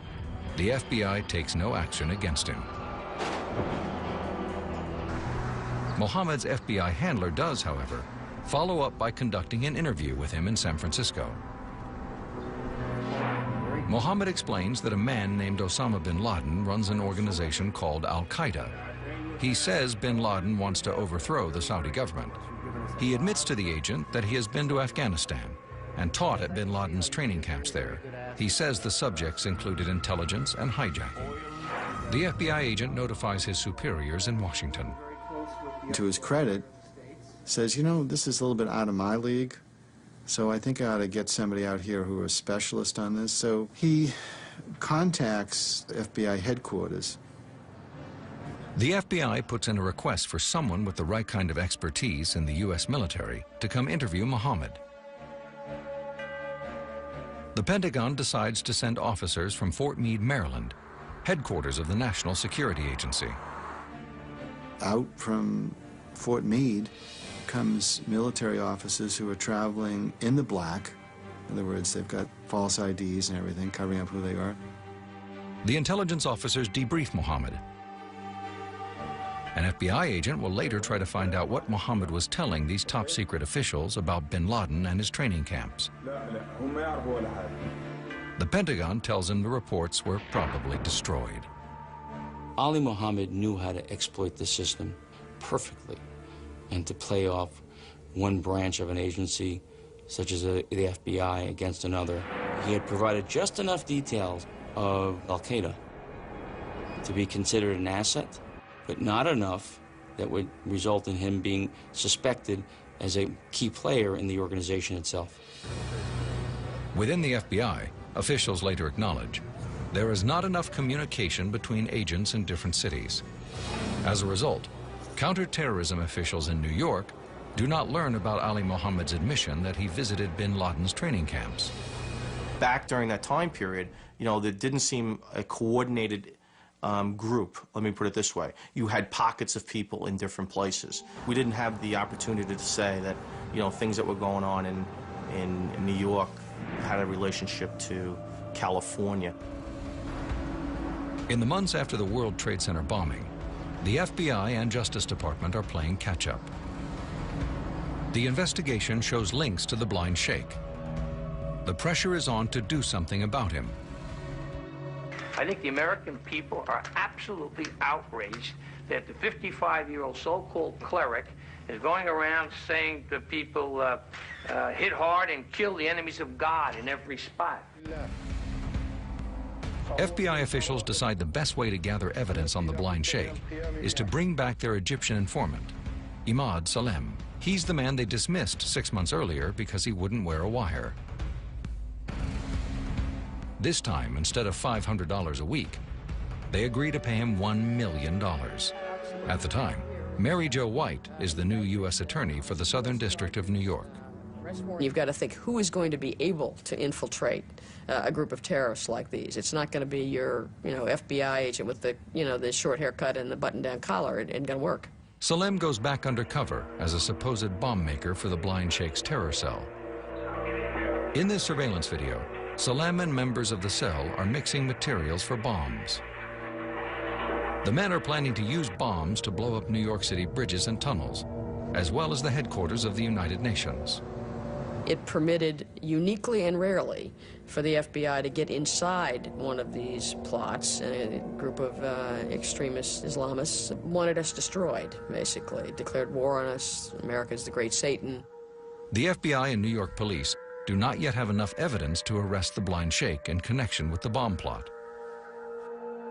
the FBI takes no action against him. Mohamed's FBI handler does, however, follow up by conducting an interview with him in San Francisco. Mohamed explains that a man named Osama bin Laden runs an organization called Al-Qaeda. He says bin Laden wants to overthrow the Saudi government. He admits to the agent that he has been to Afghanistan and taught at bin Laden's training camps there. He says the subjects included intelligence and hijacking. The FBI agent notifies his superiors in Washington. To his credit, says, this is a little bit out of my league, so I think I ought to get somebody out here who are a specialist on this. So he contacts FBI headquarters. The FBI puts in a request for someone with the right kind of expertise in the U.S. military to come interview Mohamed. The Pentagon decides to send officers from Fort Meade, Maryland, headquarters of the National Security Agency. Out from Fort Meade comes military officers who are traveling in the black. In other words, they've got false IDs and everything, covering up who they are. The intelligence officers debrief Mohamed. An FBI agent will later try to find out what Mohamed was telling these top-secret officials about bin Laden and his training camps. The Pentagon tells him the reports were probably destroyed. Ali Mohamed knew how to exploit the system perfectly and to play off one branch of an agency, such as the FBI, against another. He had provided just enough details of Al-Qaeda to be considered an asset, but not enough that would result in him being suspected as a key player in the organization itself. Within the FBI, officials later acknowledge there is not enough communication between agents in different cities. As a result, counterterrorism officials in New York do not learn about Ali Mohammed's admission that he visited bin Laden's training camps. Back during that time period, you know, there didn't seem a coordinated group, let me put it this way. You had pockets of people in different places. We didn't have the opportunity to say that, you know, things that were going on in New York had a relationship to California. In the months after the World Trade Center bombing, the FBI and Justice Department are playing catch-up. The investigation shows links to the blind sheikh. The pressure is on to do something about him. I think the American people are absolutely outraged that the 55-year-old so-called cleric is going around saying to people, hit hard and kill the enemies of God in every spot. FBI officials decide the best way to gather evidence on the blind sheikh is to bring back their Egyptian informant, Imad Salem. He's the man they dismissed 6 months earlier because he wouldn't wear a wire. This time, instead of $500 a week, they agree to pay him $1 million. At the time, Mary Jo White is the new U.S. Attorney for the Southern District of New York. You've got to think, who is going to be able to infiltrate a group of terrorists like these? It's not going to be your, FBI agent with the, the short haircut and the button-down collar. It ain't going to work. Salem goes back undercover as a supposed bomb maker for the blind sheikh's terror cell. In this surveillance video, Salem and members of the cell are mixing materials for bombs. The men are planning to use bombs to blow up New York City bridges and tunnels, as well as the headquarters of the United Nations. It permitted, uniquely and rarely, for the FBI to get inside one of these plots. A group of extremist Islamists wanted us destroyed, basically, declared war on us. America's the great Satan. The FBI and New York police do not yet have enough evidence to arrest the blind sheikh in connection with the bomb plot.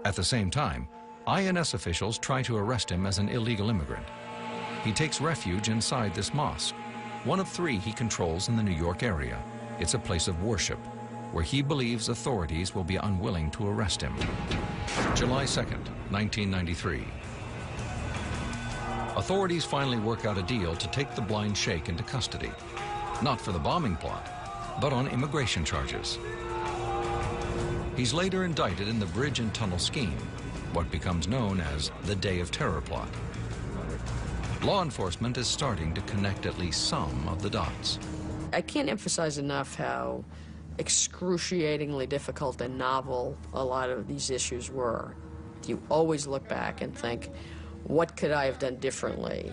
At the same time, INS officials try to arrest him as an illegal immigrant. He takes refuge inside this mosque, one of 3 he controls in the New York area. It's a place of worship, where he believes authorities will be unwilling to arrest him. July 2nd, 1993. Authorities finally work out a deal to take the blind sheikh into custody, not for the bombing plot, but on immigration charges. He's later indicted in the bridge and tunnel scheme, what becomes known as the Day of Terror plot. Law enforcement is starting to connect at least some of the dots. I can't emphasize enough how excruciatingly difficult and novel a lot of these issues were. You always look back and think, what could I have done differently?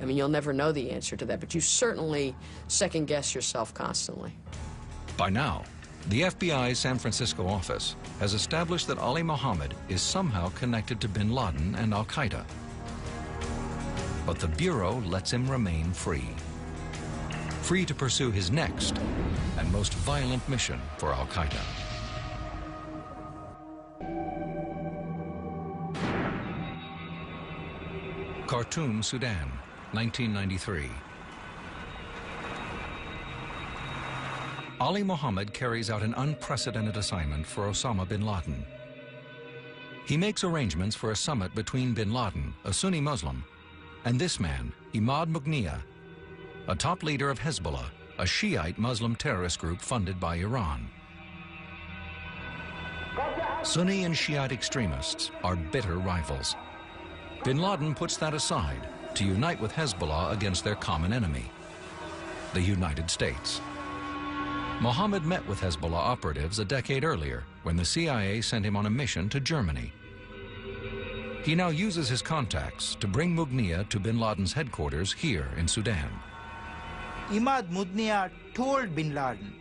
I mean, you'll never know the answer to that, but you certainly second-guess yourself constantly. By now, the FBI's San Francisco office has established that Ali Mohamed is somehow connected to bin Laden and Al-Qaeda. But the Bureau lets him remain free. Free to pursue his next and most violent mission for Al-Qaeda. Khartoum, Sudan, 1993. Ali Mohamed carries out an unprecedented assignment for Osama bin Laden. He makes arrangements for a summit between bin Laden, a Sunni Muslim, and this man, Imad Mughniya, a top leader of Hezbollah, a Shiite Muslim terrorist group funded by Iran. Sunni and Shiite extremists are bitter rivals. Bin Laden puts that aside to unite with Hezbollah against their common enemy, the United States. Mohammed met with Hezbollah operatives a decade earlier when the CIA sent him on a mission to Germany. He now uses his contacts to bring Mughniya to bin Laden's headquarters here in Sudan. Imad Mughniya told bin Laden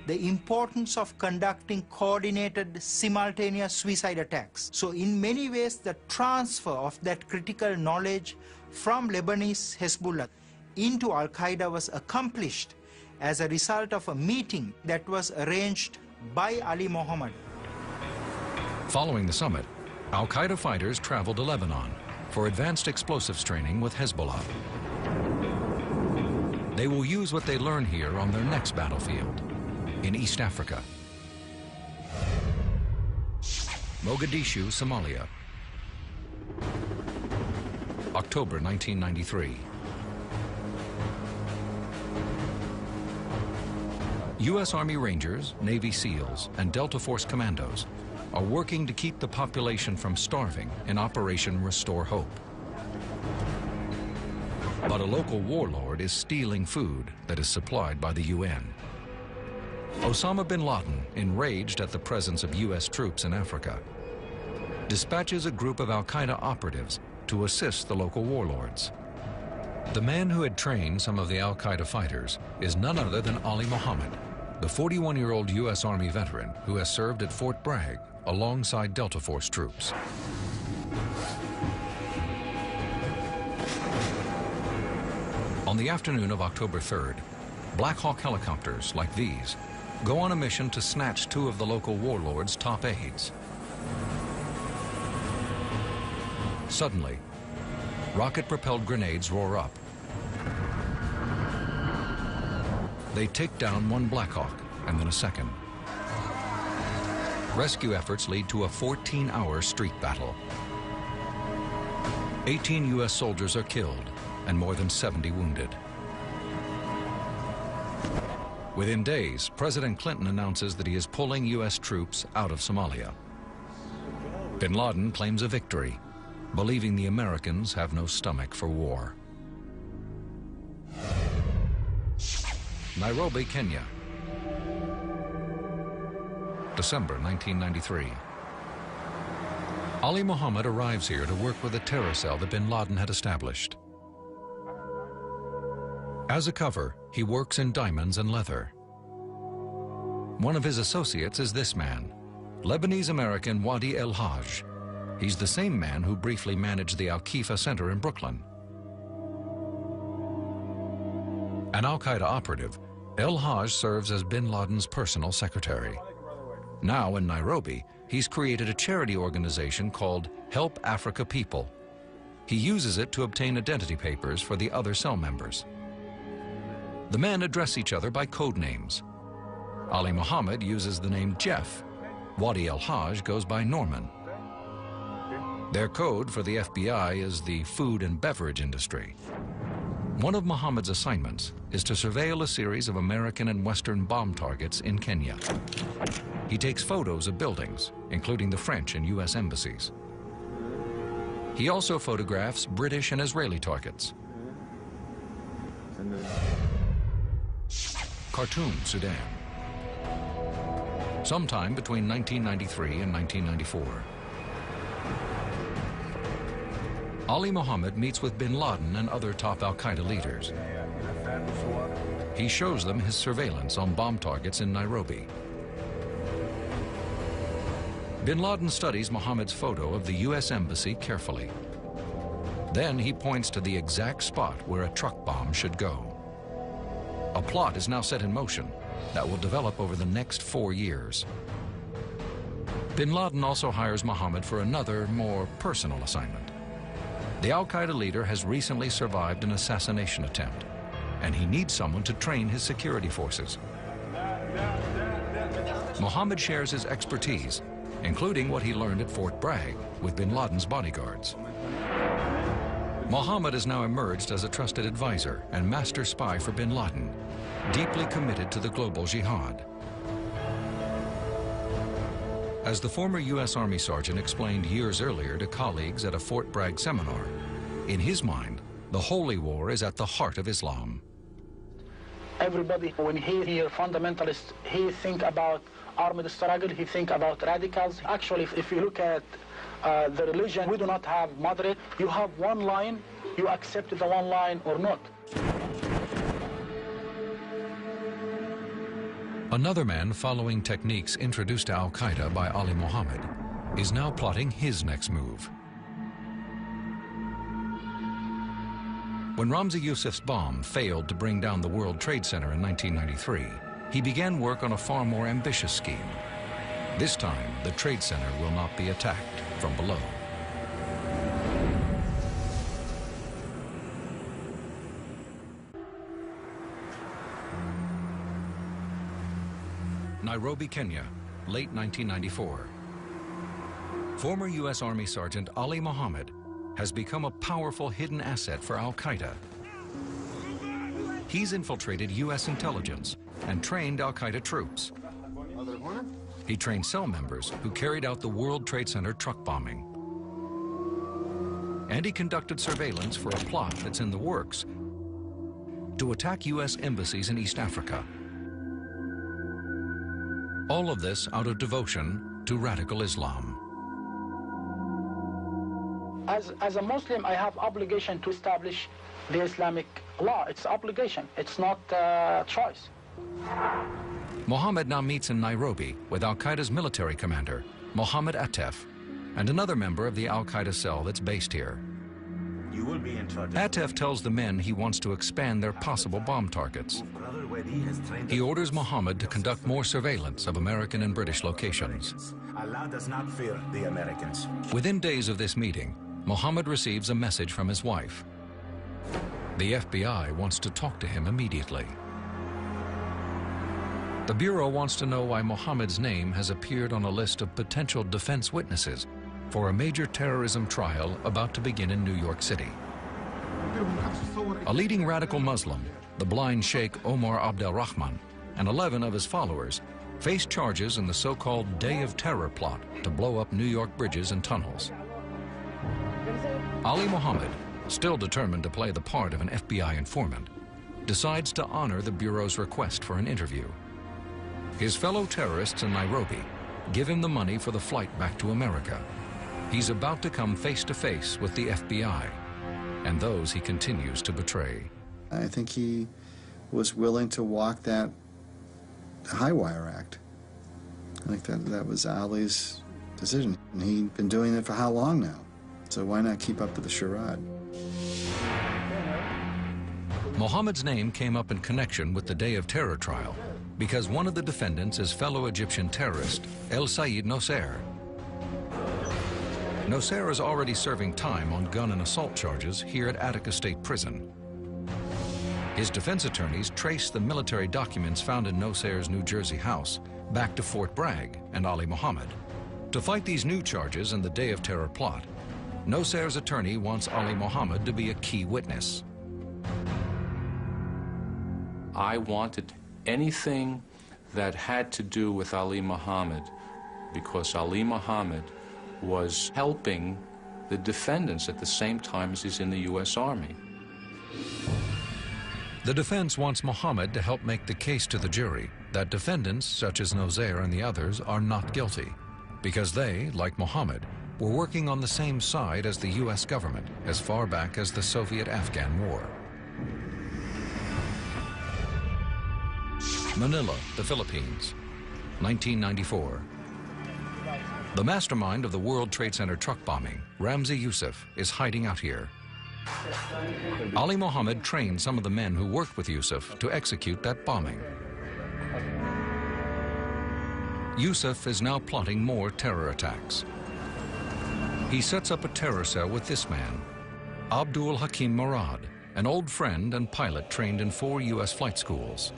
the importance of conducting coordinated, simultaneous suicide attacks. So in many ways, the transfer of that critical knowledge from Lebanese Hezbollah into Al-Qaeda was accomplished as a result of a meeting that was arranged by Ali Mohamed. Following the summit, Al-Qaeda fighters traveled to Lebanon for advanced explosives training with Hezbollah. They will use what they learn here on their next battlefield, in East Africa. Mogadishu, Somalia. October 1993. U.S. Army Rangers, Navy SEALs, and Delta Force commandos are working to keep the population from starving in Operation Restore Hope. But a local warlord is stealing food that is supplied by the UN. Osama bin Laden, enraged at the presence of U.S. troops in Africa, dispatches a group of Al-Qaeda operatives to assist the local warlords. The man who had trained some of the Al-Qaeda fighters is none other than Ali Mohamed, the 41-year-old U.S. Army veteran who has served at Fort Bragg alongside Delta Force troops. On the afternoon of October 3rd, Black Hawk helicopters like these go on a mission to snatch two of the local warlords' top aides. Suddenly, rocket-propelled grenades roar up. They take down one Black Hawk and then a second. Rescue efforts lead to a 14-hour street battle. 18 U.S. soldiers are killed and more than 70 wounded. Within days, President Clinton announces that he is pulling U.S. troops out of Somalia. Bin Laden claims a victory, believing the Americans have no stomach for war. Nairobi, Kenya. December 1993. Ali Mohamed arrives here to work with a terror cell that bin Laden had established. As a cover, he works in diamonds and leather. One of his associates is this man, Lebanese-American Wadi El-Haj. He's the same man who briefly managed the Al-Qifa Center in Brooklyn. An Al-Qaeda operative, El-Haj serves as bin Laden's personal secretary. Now in Nairobi, he's created a charity organization called Help Africa People. He uses it to obtain identity papers for the other cell members. The men address each other by code names. Ali Mohamed uses the name Jeff. Wadi El-Haj goes by Norman. Their code for the FBI is the food and beverage industry. One of Mohammed's assignments is to surveil a series of American and Western bomb targets in Kenya. He takes photos of buildings, including the French and U.S. embassies. He also photographs British and Israeli targets. Khartoum, Sudan. Sometime between 1993 and 1994. Ali Mohamed meets with bin Laden and other top Al-Qaeda leaders. He shows them his surveillance on bomb targets in Nairobi. Bin Laden studies Mohammed's photo of the U.S. Embassy carefully. Then he points to the exact spot where a truck bomb should go. A plot is now set in motion that will develop over the next 4 years. Bin Laden also hires Mohammed for another, more personal assignment. The Al-Qaeda leader has recently survived an assassination attempt, and he needs someone to train his security forces. Mohammed shares his expertise, including what he learned at Fort Bragg with bin Laden's bodyguards. Mohammed has now emerged as a trusted advisor and master spy for bin Laden, deeply committed to the global jihad. As the former U.S. Army sergeant explained years earlier to colleagues at a Fort Bragg seminar, in his mind, the holy war is at the heart of Islam. Everybody, when he hears fundamentalists, he think about armed struggle, he think about radicals. Actually, if you look at the religion, we do not have moderate. You have one line, you accept the one line or not. Another man following techniques introduced to Al-Qaeda by Ali Mohamed is now plotting his next move. When Ramzi Yousef's bomb failed to bring down the World Trade Center in 1993, he began work on a far more ambitious scheme. This time, the Trade Center will not be attacked from below. Nairobi, Kenya, late 1994. Former U.S. Army Sergeant Ali Mohamed has become a powerful hidden asset for Al-Qaeda. He's infiltrated U.S. intelligence and trained Al-Qaeda troops. He trained cell members who carried out the World Trade Center truck bombing. And he conducted surveillance for a plot that's in the works to attack U.S. embassies in East Africa. All of this out of devotion to radical Islam. As a Muslim, I have obligation to establish the Islamic law. It's obligation. It's not choice. Mohammed now meets in Nairobi with Al-Qaeda's military commander, Mohammed Atef, and another member of the Al-Qaeda cell that's based here. You will be in charge. Atef tells the men he wants to expand their possible bomb targets. He orders Mohammed to conduct more surveillance of American and British locations. Allah does not fear the Americans. Within days of this meeting, Mohammed receives a message from his wife. The FBI wants to talk to him immediately. The Bureau wants to know why Mohammed's name has appeared on a list of potential defense witnesses for a major terrorism trial about to begin in New York City. A leading radical Muslim, the blind Sheikh Omar Abdel Rahman, and 11 of his followers face charges in the so-called Day of Terror plot to blow up New York bridges and tunnels. Ali Mohamed, still determined to play the part of an FBI informant, decides to honor the Bureau's request for an interview. His fellow terrorists in Nairobi give him the money for the flight back to America. He's about to come face to face with the FBI and those he continues to betray. I think he was willing to walk that high wire act. I think that was Ali's decision. And he'd been doing it for how long now? So why not keep up with the charade? Mohammed's name came up in connection with the Day of Terror trial because one of the defendants is fellow Egyptian terrorist El Sayed Nosser. Nosser is already serving time on gun and assault charges here at Attica State Prison. His defense attorneys traced the military documents found in Nosser's New Jersey house back to Fort Bragg and Ali Mohamed. To fight these new charges in the Day of Terror plot, Nosser's attorney wants Ali Mohamed to be a key witness. I wanted anything that had to do with Ali Mohamed because Ali Mohamed was helping the defendants at the same time as he's in the U.S. Army. The defense wants Mohamed to help make the case to the jury that defendants, such as Nosser and the others, are not guilty because they, like Mohamed, were working on the same side as the U.S. government as far back as the Soviet-Afghan War. Manila, the Philippines, 1994. The mastermind of the World Trade Center truck bombing, Ramzi Youssef, is hiding out here. Ali Mohamed trained some of the men who worked with Youssef to execute that bombing. Youssef is now plotting more terror attacks. He sets up a terror cell with this man, Abdul Hakim Murad, an old friend and pilot trained in 4 U.S. flight schools.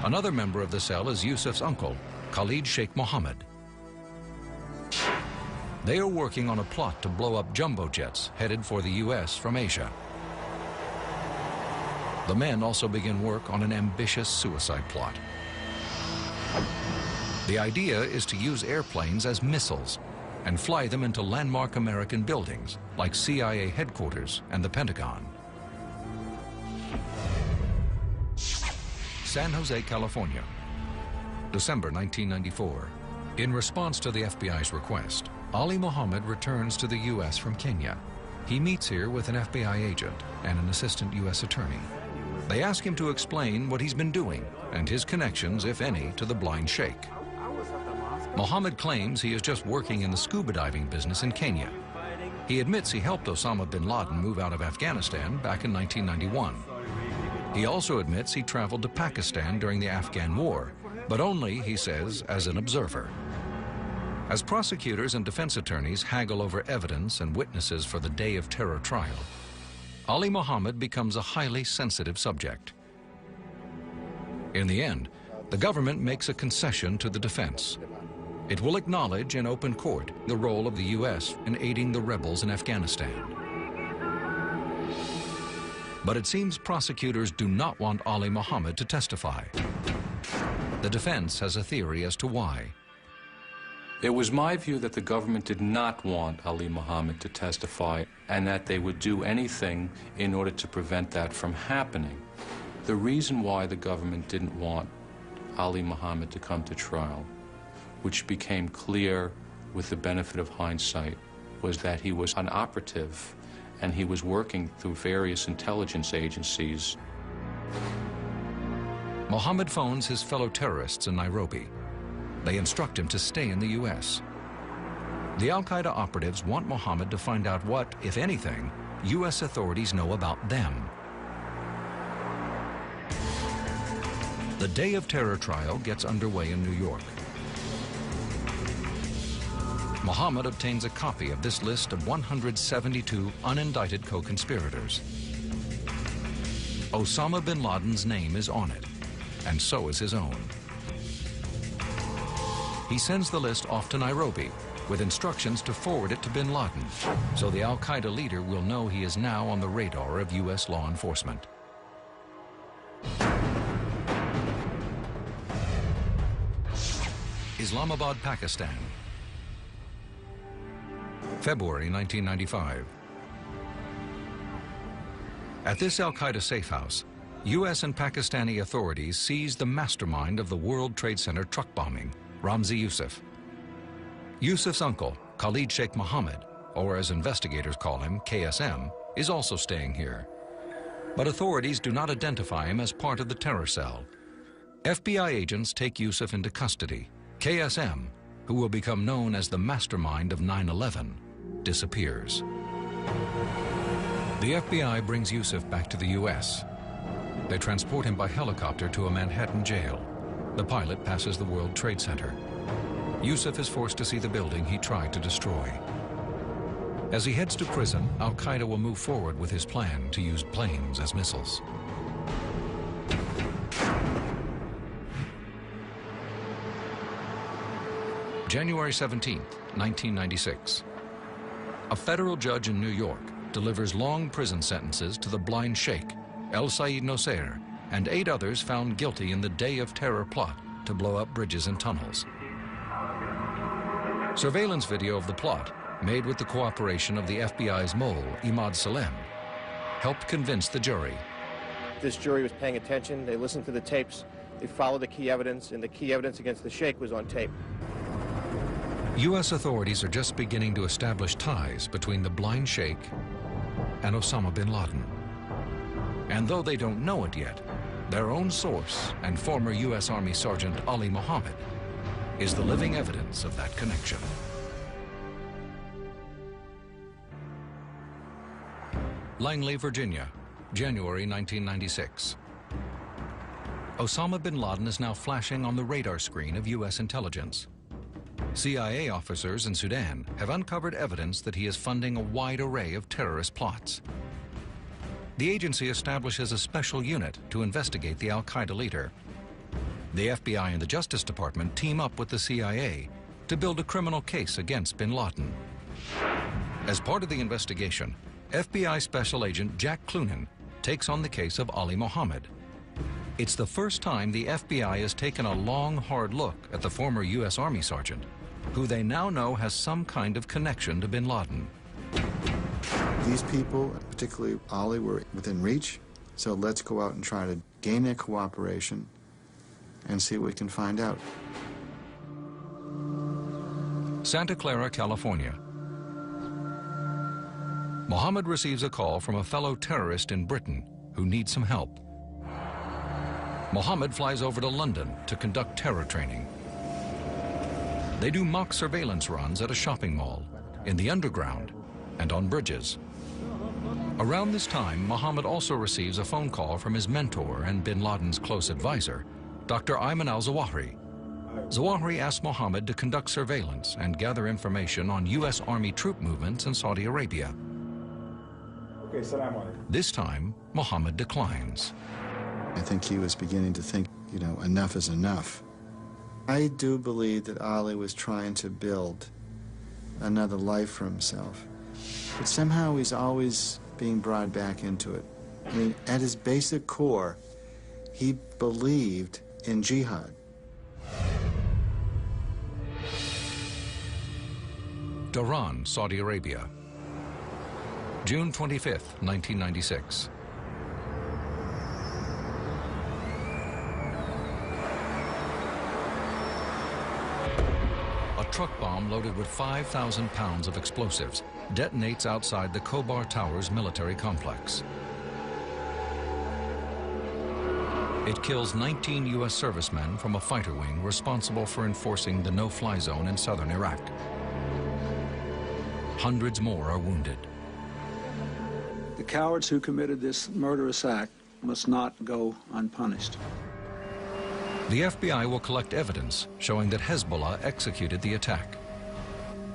Another member of the cell is Youssef's uncle, Khalid Sheikh Mohammed. They are working on a plot to blow up jumbo jets headed for the U.S. from Asia. The men also begin work on an ambitious suicide plot. The idea is to use airplanes as missiles and fly them into landmark American buildings like CIA headquarters and the Pentagon. San Jose, California, December 1994. In response to the FBI's request, Ali Mohamed returns to the U.S. from Kenya. He meets here with an FBI agent and an assistant U.S. attorney. They ask him to explain what he's been doing and his connections, if any, to the blind sheikh. Mohamed claims he is just working in the scuba diving business in Kenya. He admits he helped Osama bin Laden move out of Afghanistan back in 1991. He also admits he traveled to Pakistan during the Afghan War, but only, he says, as an observer. As prosecutors and defense attorneys haggle over evidence and witnesses for the Day of Terror trial, Ali Mohamed becomes a highly sensitive subject. In the end, The government makes a concession to the defense. It will acknowledge in open court the role of the U.S. in aiding the rebels in Afghanistan. But it seems prosecutors do not want Ali Mohamed to testify. The defense has a theory as to why. It was my view that the government did not want Ali Mohamed to testify and that they would do anything in order to prevent that from happening. The reason why the government didn't want Ali Mohamed to come to trial, which became clear with the benefit of hindsight, was that he was an operative and he was working through various intelligence agencies. Mohamed phones his fellow terrorists in Nairobi. They instruct him to stay in the U.S. The Al-Qaeda operatives want Mohamed to find out what, if anything, U.S. authorities know about them. The Day of Terror trial gets underway in New York. Mohamed obtains a copy of this list of 172 unindicted co-conspirators. Osama bin Laden's name is on it, and so is his own. He sends the list off to Nairobi with instructions to forward it to bin Laden, so the Al-Qaeda leader will know he is now on the radar of U.S. law enforcement. Islamabad, Pakistan. February 1995. At this Al-Qaeda safe house, U.S. and Pakistani authorities seized the mastermind of the World Trade Center truck bombing, Ramzi Yusuf. Yusuf's uncle, Khalid Sheikh Mohammed, or as investigators call him, KSM, is also staying here. But authorities do not identify him as part of the terror cell. FBI agents take Yusuf into custody. KSM, who will become known as the mastermind of 9/11, disappears. The FBI brings Yusuf back to the U.S. They transport him by helicopter to a Manhattan jail. The pilot passes the World Trade Center. Yusuf is forced to see the building he tried to destroy. As he heads to prison, Al-Qaeda will move forward with his plan to use planes as missiles. January 17, 1996. A federal judge in New York delivers long prison sentences to the blind sheikh, El Said Nosair, and 8 others found guilty in the Day of Terror plot to blow up bridges and tunnels. Surveillance video of the plot, made with the cooperation of the FBI's mole, Imad Salem, helped convince the jury. This jury was paying attention, they listened to the tapes, they followed the key evidence, and the key evidence against the sheikh was on tape. U.S. authorities are just beginning to establish ties between the blind sheikh and Osama bin Laden. And though they don't know it yet, their own source and former U.S. Army Sergeant Ali Mohamed is the living evidence of that connection. Langley, Virginia, January 1996. Osama bin Laden is now flashing on the radar screen of U.S. intelligence. CIA officers in Sudan have uncovered evidence that he is funding a wide array of terrorist plots. The agency establishes a special unit to investigate the Al-Qaeda leader. The FBI and the Justice Department team up with the CIA to build a criminal case against bin Laden. As part of the investigation, FBI Special Agent Jack Clunan takes on the case of Ali Mohamed. It's the first time the FBI has taken a long, hard look at the former U.S. Army sergeant, who they now know has some kind of connection to bin Laden. These people, particularly Ali, were within reach, so let's go out and try to gain their cooperation and see what we can find out. Santa Clara, California. Mohammed receives a call from a fellow terrorist in Britain who needs some help. Mohammed flies over to London to conduct terror training. They do mock surveillance runs at a shopping mall, in the underground, and on bridges. Around this time, Mohammed also receives a phone call from his mentor and bin Laden's close advisor, Dr. Ayman al-Zawahiri. Zawahiri asked Mohammed to conduct surveillance and gather information on U.S. Army troop movements in Saudi Arabia. This time, Mohammed declines. I think he was beginning to think you know, enough is enough. I do believe that Ali was trying to build another life for himself, but somehow he's always being brought back into it. I mean, at his basic core, he believed in jihad. Tehran, Saudi Arabia, June 25th, 1996. A truck bomb loaded with 5,000 pounds of explosives detonates outside the Khobar Towers military complex. It kills 19 U.S. servicemen from a fighter wing responsible for enforcing the no-fly zone in southern Iraq. Hundreds more are wounded. The cowards who committed this murderous act must not go unpunished. The FBI will collect evidence showing that Hezbollah executed the attack.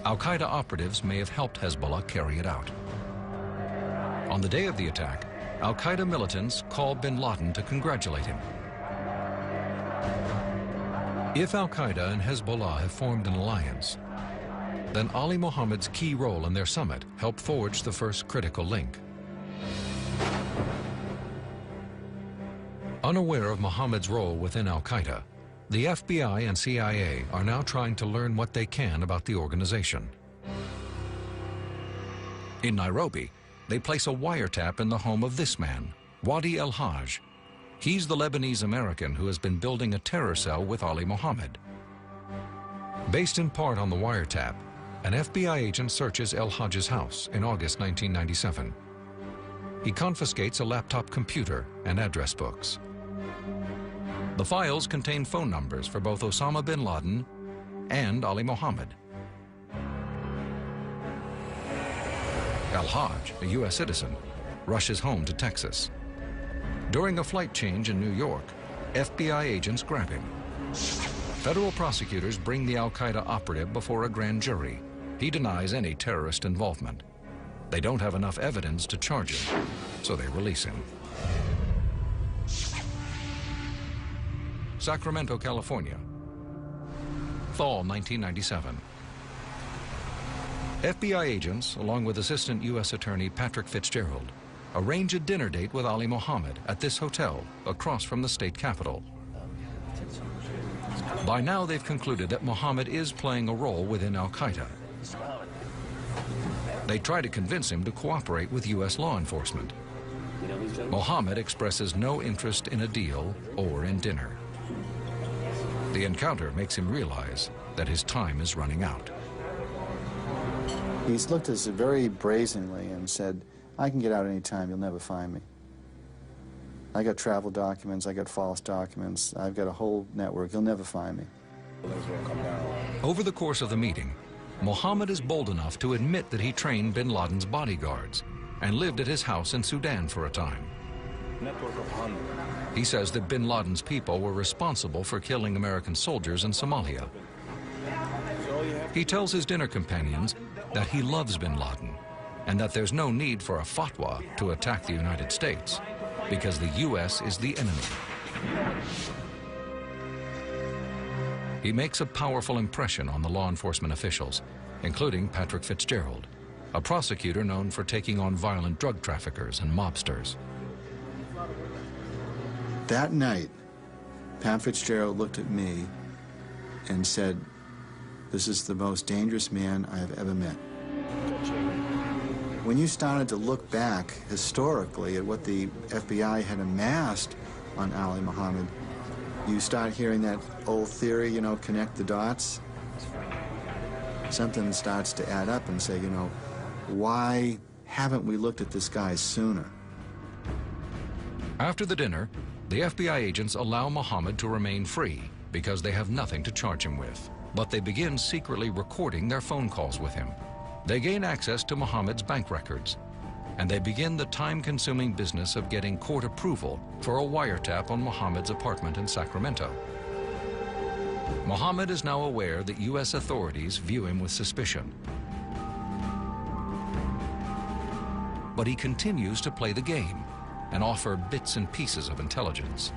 Al-Qaeda operatives may have helped Hezbollah carry it out. On the day of the attack, Al-Qaeda militants called bin Laden to congratulate him. If Al-Qaeda and Hezbollah have formed an alliance, then Ali Mohammed's key role in their summit helped forge the first critical link. Unaware of Mohammed's role within Al-Qaeda, the FBI and CIA are now trying to learn what they can about the organization. In Nairobi, they place a wiretap in the home of this man, Wadi El-Haj. He's the Lebanese-American who has been building a terror cell with Ali Mohammed. Based in part on the wiretap, an FBI agent searches El-Haj's house in August 1997. He confiscates a laptop computer and address books. The files contain phone numbers for both Osama bin Laden and Ali Mohammed. El-Haj, a U.S. citizen, rushes home to Texas. During a flight change in New York, FBI agents grab him. Federal prosecutors bring the Al-Qaeda operative before a grand jury. He denies any terrorist involvement. They don't have enough evidence to charge him, so they release him. Sacramento, California, fall 1997. FBI agents, along with Assistant U.S. Attorney Patrick Fitzgerald, arrange a dinner date with Ali Mohammed at this hotel across from the state capitol. By now, they've concluded that Mohammed is playing a role within Al-Qaeda. They try to convince him to cooperate with U.S. law enforcement. Mohammed expresses no interest in a deal or in dinner. The encounter makes him realize that his time is running out. He's looked at us very brazenly and said, I can get out any time, you'll never find me. I got travel documents, I got false documents, I've got a whole network, you'll never find me. Over the course of the meeting, Mohammed is bold enough to admit that he trained bin Laden's bodyguards and lived at his house in Sudan for a time. He says that bin Laden's people were responsible for killing American soldiers in Somalia. He tells his dinner companions that he loves bin Laden and that there's no need for a fatwa to attack the United States because the U.S. is the enemy. He makes a powerful impression on the law enforcement officials, including Patrick Fitzgerald, a prosecutor known for taking on violent drug traffickers and mobsters. That night, Pat Fitzgerald looked at me and said, "This is the most dangerous man I have ever met." When you started to look back historically at what the FBI had amassed on Ali Mohammed, you start hearing that old theory, you know, connect the dots. Something starts to add up and say, you know, why haven't we looked at this guy sooner? After the dinner, the FBI agents allow Mohammed to remain free because they have nothing to charge him with. But they begin secretly recording their phone calls with him. They gain access to Mohammed's bank records, and they begin the time-consuming business of getting court approval for a wiretap on Mohammed's apartment in Sacramento. Mohammed is now aware that U.S. authorities view him with suspicion. But he continues to play the game and offer bits and pieces of intelligence.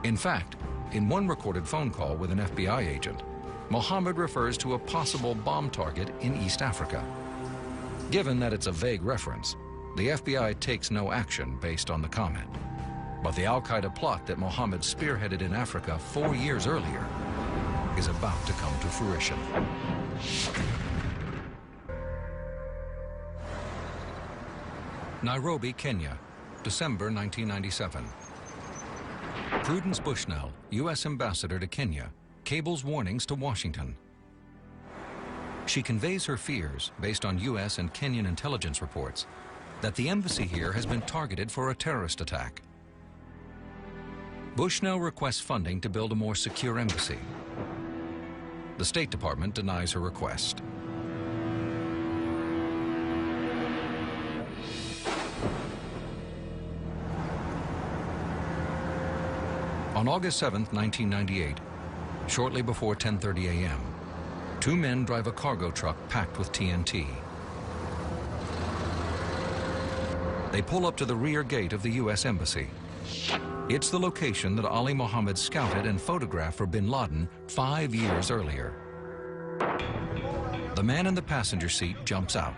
In fact, in one recorded phone call with an FBI agent, Mohamed refers to a possible bomb target in East Africa. Given that it's a vague reference, the FBI takes no action based on the comment. But the al-Qaeda plot that Mohamed spearheaded in Africa 4 years earlier is about to come to fruition. Nairobi, Kenya, December 1997. Prudence Bushnell, U.S. ambassador to Kenya, cables warnings to Washington. She conveys her fears, based on U.S. and Kenyan intelligence reports, that the embassy here has been targeted for a terrorist attack. Bushnell requests funding to build a more secure embassy. The State Department denies her request. On August 7, 1998, shortly before 10:30 a.m., 2 men drive a cargo truck packed with TNT. They pull up to the rear gate of the U.S. Embassy. It's the location that Ali Mohamed scouted and photographed for bin Laden 5 years earlier. The man in the passenger seat jumps out.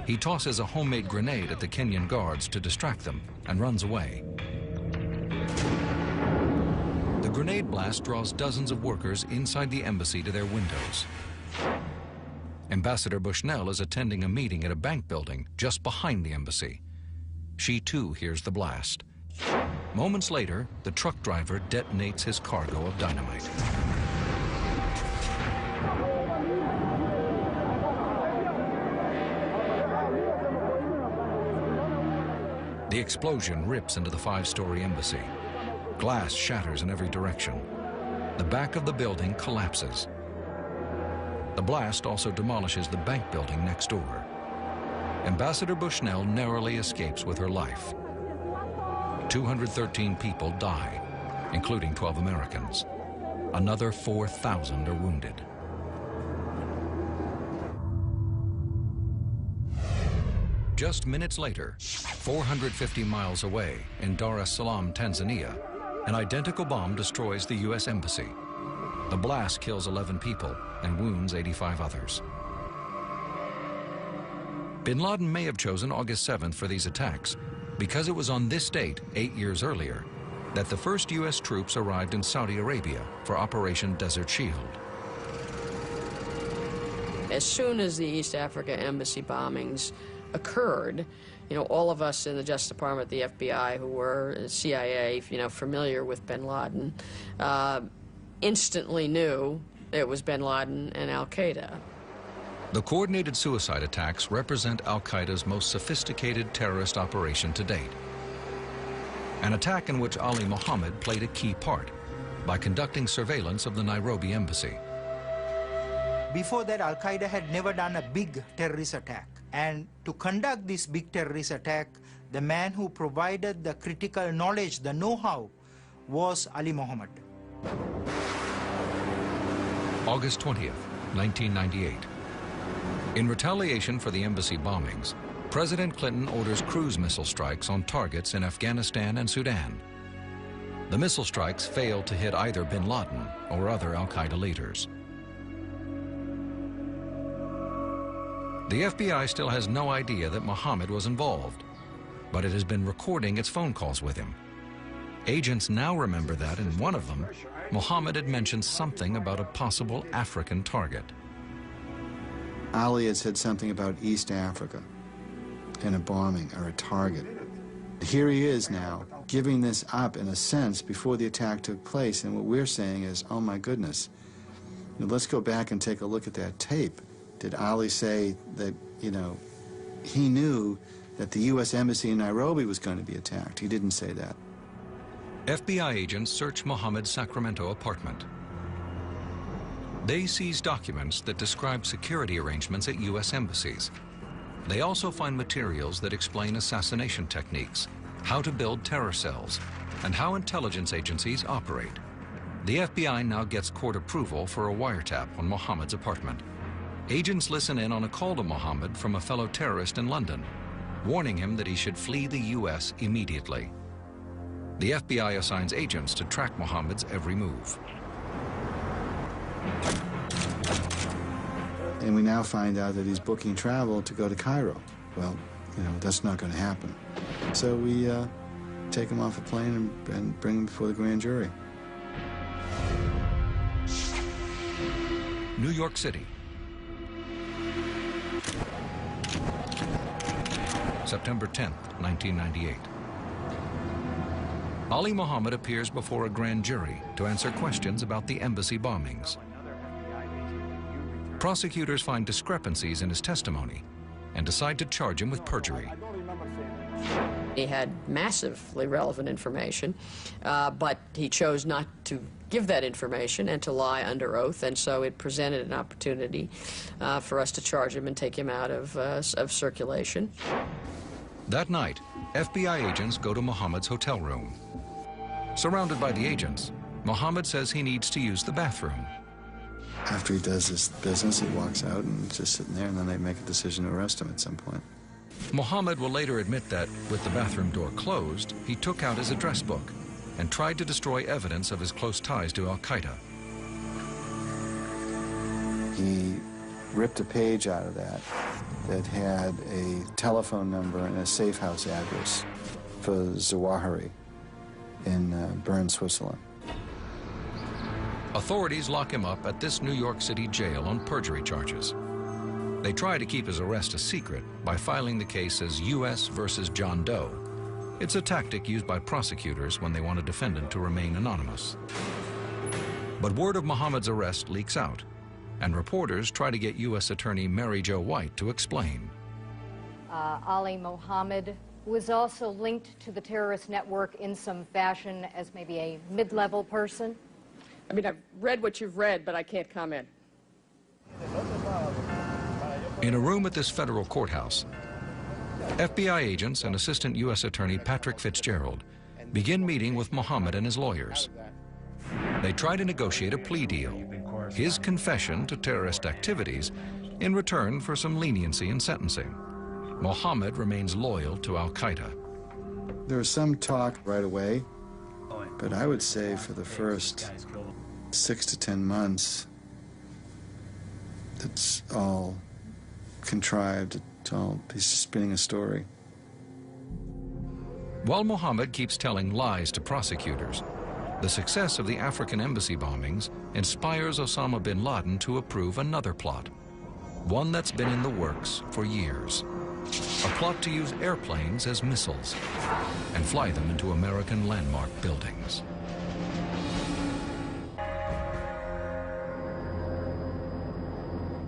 He tosses a homemade grenade at the Kenyan guards to distract them and runs away. The grenade blast draws dozens of workers inside the embassy to their windows. Ambassador Bushnell is attending a meeting at a bank building just behind the embassy. She too hears the blast. Moments later, the truck driver detonates his cargo of dynamite. The explosion rips into the 5-story embassy. Glass shatters in every direction. The back of the building collapses. The blast also demolishes the bank building next door. Ambassador Bushnell narrowly escapes with her life. 213 people die, including 12 Americans. Another 4,000 are wounded. Just minutes later, 450 miles away in Dar es Salaam, Tanzania, an identical bomb destroys the U.S. Embassy. The blast kills 11 people and wounds 85 others. Bin Laden may have chosen August 7th for these attacks because it was on this date, 8 years earlier, that the first U.S. troops arrived in Saudi Arabia for Operation Desert Shield. As soon as the East Africa embassy bombings occurred, all of us in the Justice Department, the FBI, who were CIA, familiar with bin Laden, instantly knew it was bin Laden and al-Qaeda. The coordinated suicide attacks represent al-Qaeda's most sophisticated terrorist operation to date. An attack in which Ali Mohamed played a key part by conducting surveillance of the Nairobi embassy. Before that, al-Qaeda had never done a big terrorist attack. And to conduct this big terrorist attack, the man who provided the critical knowledge, the know-how, was Ali Mohamed. August 20th, 1998. In retaliation for the embassy bombings, President Clinton orders cruise missile strikes on targets in Afghanistan and Sudan. The missile strikes failed to hit either bin Laden or other al-Qaeda leaders. The FBI still has no idea that Mohamed was involved, but it has been recording its phone calls with him. Agents now remember that in one of them, Mohamed had mentioned something about a possible African target. Ali had said something about East Africa and a bombing or a target. Here he is now, giving this up in a sense before the attack took place, and what we're saying is, oh my goodness, let's go back and take a look at that tape. Did Ali say that, he knew that the U.S. Embassy in Nairobi was going to be attacked? He didn't say that. FBI agents search Mohamed's Sacramento apartment. They seize documents that describe security arrangements at U.S. embassies. They also find materials that explain assassination techniques, how to build terror cells, and how intelligence agencies operate. The FBI now gets court approval for a wiretap on Mohamed's apartment. Agents listen in on a call to Mohamed from a fellow terrorist in London, warning him that he should flee the U.S. immediately. The FBI assigns agents to track Mohammed's every move. And we now find out that he's booking travel to go to Cairo. Well, you know, that's not going to happen. So we take him off a plane and bring him before the grand jury. New York City. September 10th, 1998. Ali Mohamed appears before a grand jury to answer questions about the embassy bombings. Prosecutors find discrepancies in his testimony and decide to charge him with perjury. He had massively relevant information, but he chose not to give that information and to lie under oath, and so it presented an opportunity for us to charge him and take him out of circulation. That night, FBI agents go to Mohammed's hotel room. Surrounded by the agents, Mohammed says he needs to use the bathroom. After he does his business, he walks out and is just sitting there, and then they make a decision to arrest him at some point. Mohammed will later admit that, with the bathroom door closed, he took out his address book and tried to destroy evidence of his close ties to Al-Qaeda. He ripped a page out of that had a telephone number and a safe house address for Zawahiri in Bern, Switzerland. Authorities lock him up at this New York City jail on perjury charges. They try to keep his arrest a secret by filing the case as U.S. versus John Doe. It's a tactic used by prosecutors when they want a defendant to remain anonymous. But word of Mohammed's arrest leaks out, and reporters try to get U.S. Attorney Mary Jo White to explain. Ali Mohamed was also linked to the terrorist network in some fashion as maybe a mid-level person. I mean, I've read what you've read, but I can't comment. In a room at this federal courthouse, FBI agents and Assistant U.S. Attorney Patrick Fitzgerald begin meeting with Mohammed and his lawyers. They try to negotiate a plea deal, his confession to terrorist activities in return for some leniency in sentencing. Mohammed remains loyal to Al-Qaeda. There was some talk right away, but I would say for the first 6 to 10 months, it's all contrived. He's spinning a story. While Mohammed keeps telling lies to prosecutors, the success of the African embassy bombings inspires Osama bin Laden to approve another plot, one that's been in the works for years. A plot to use airplanes as missiles and fly them into American landmark buildings.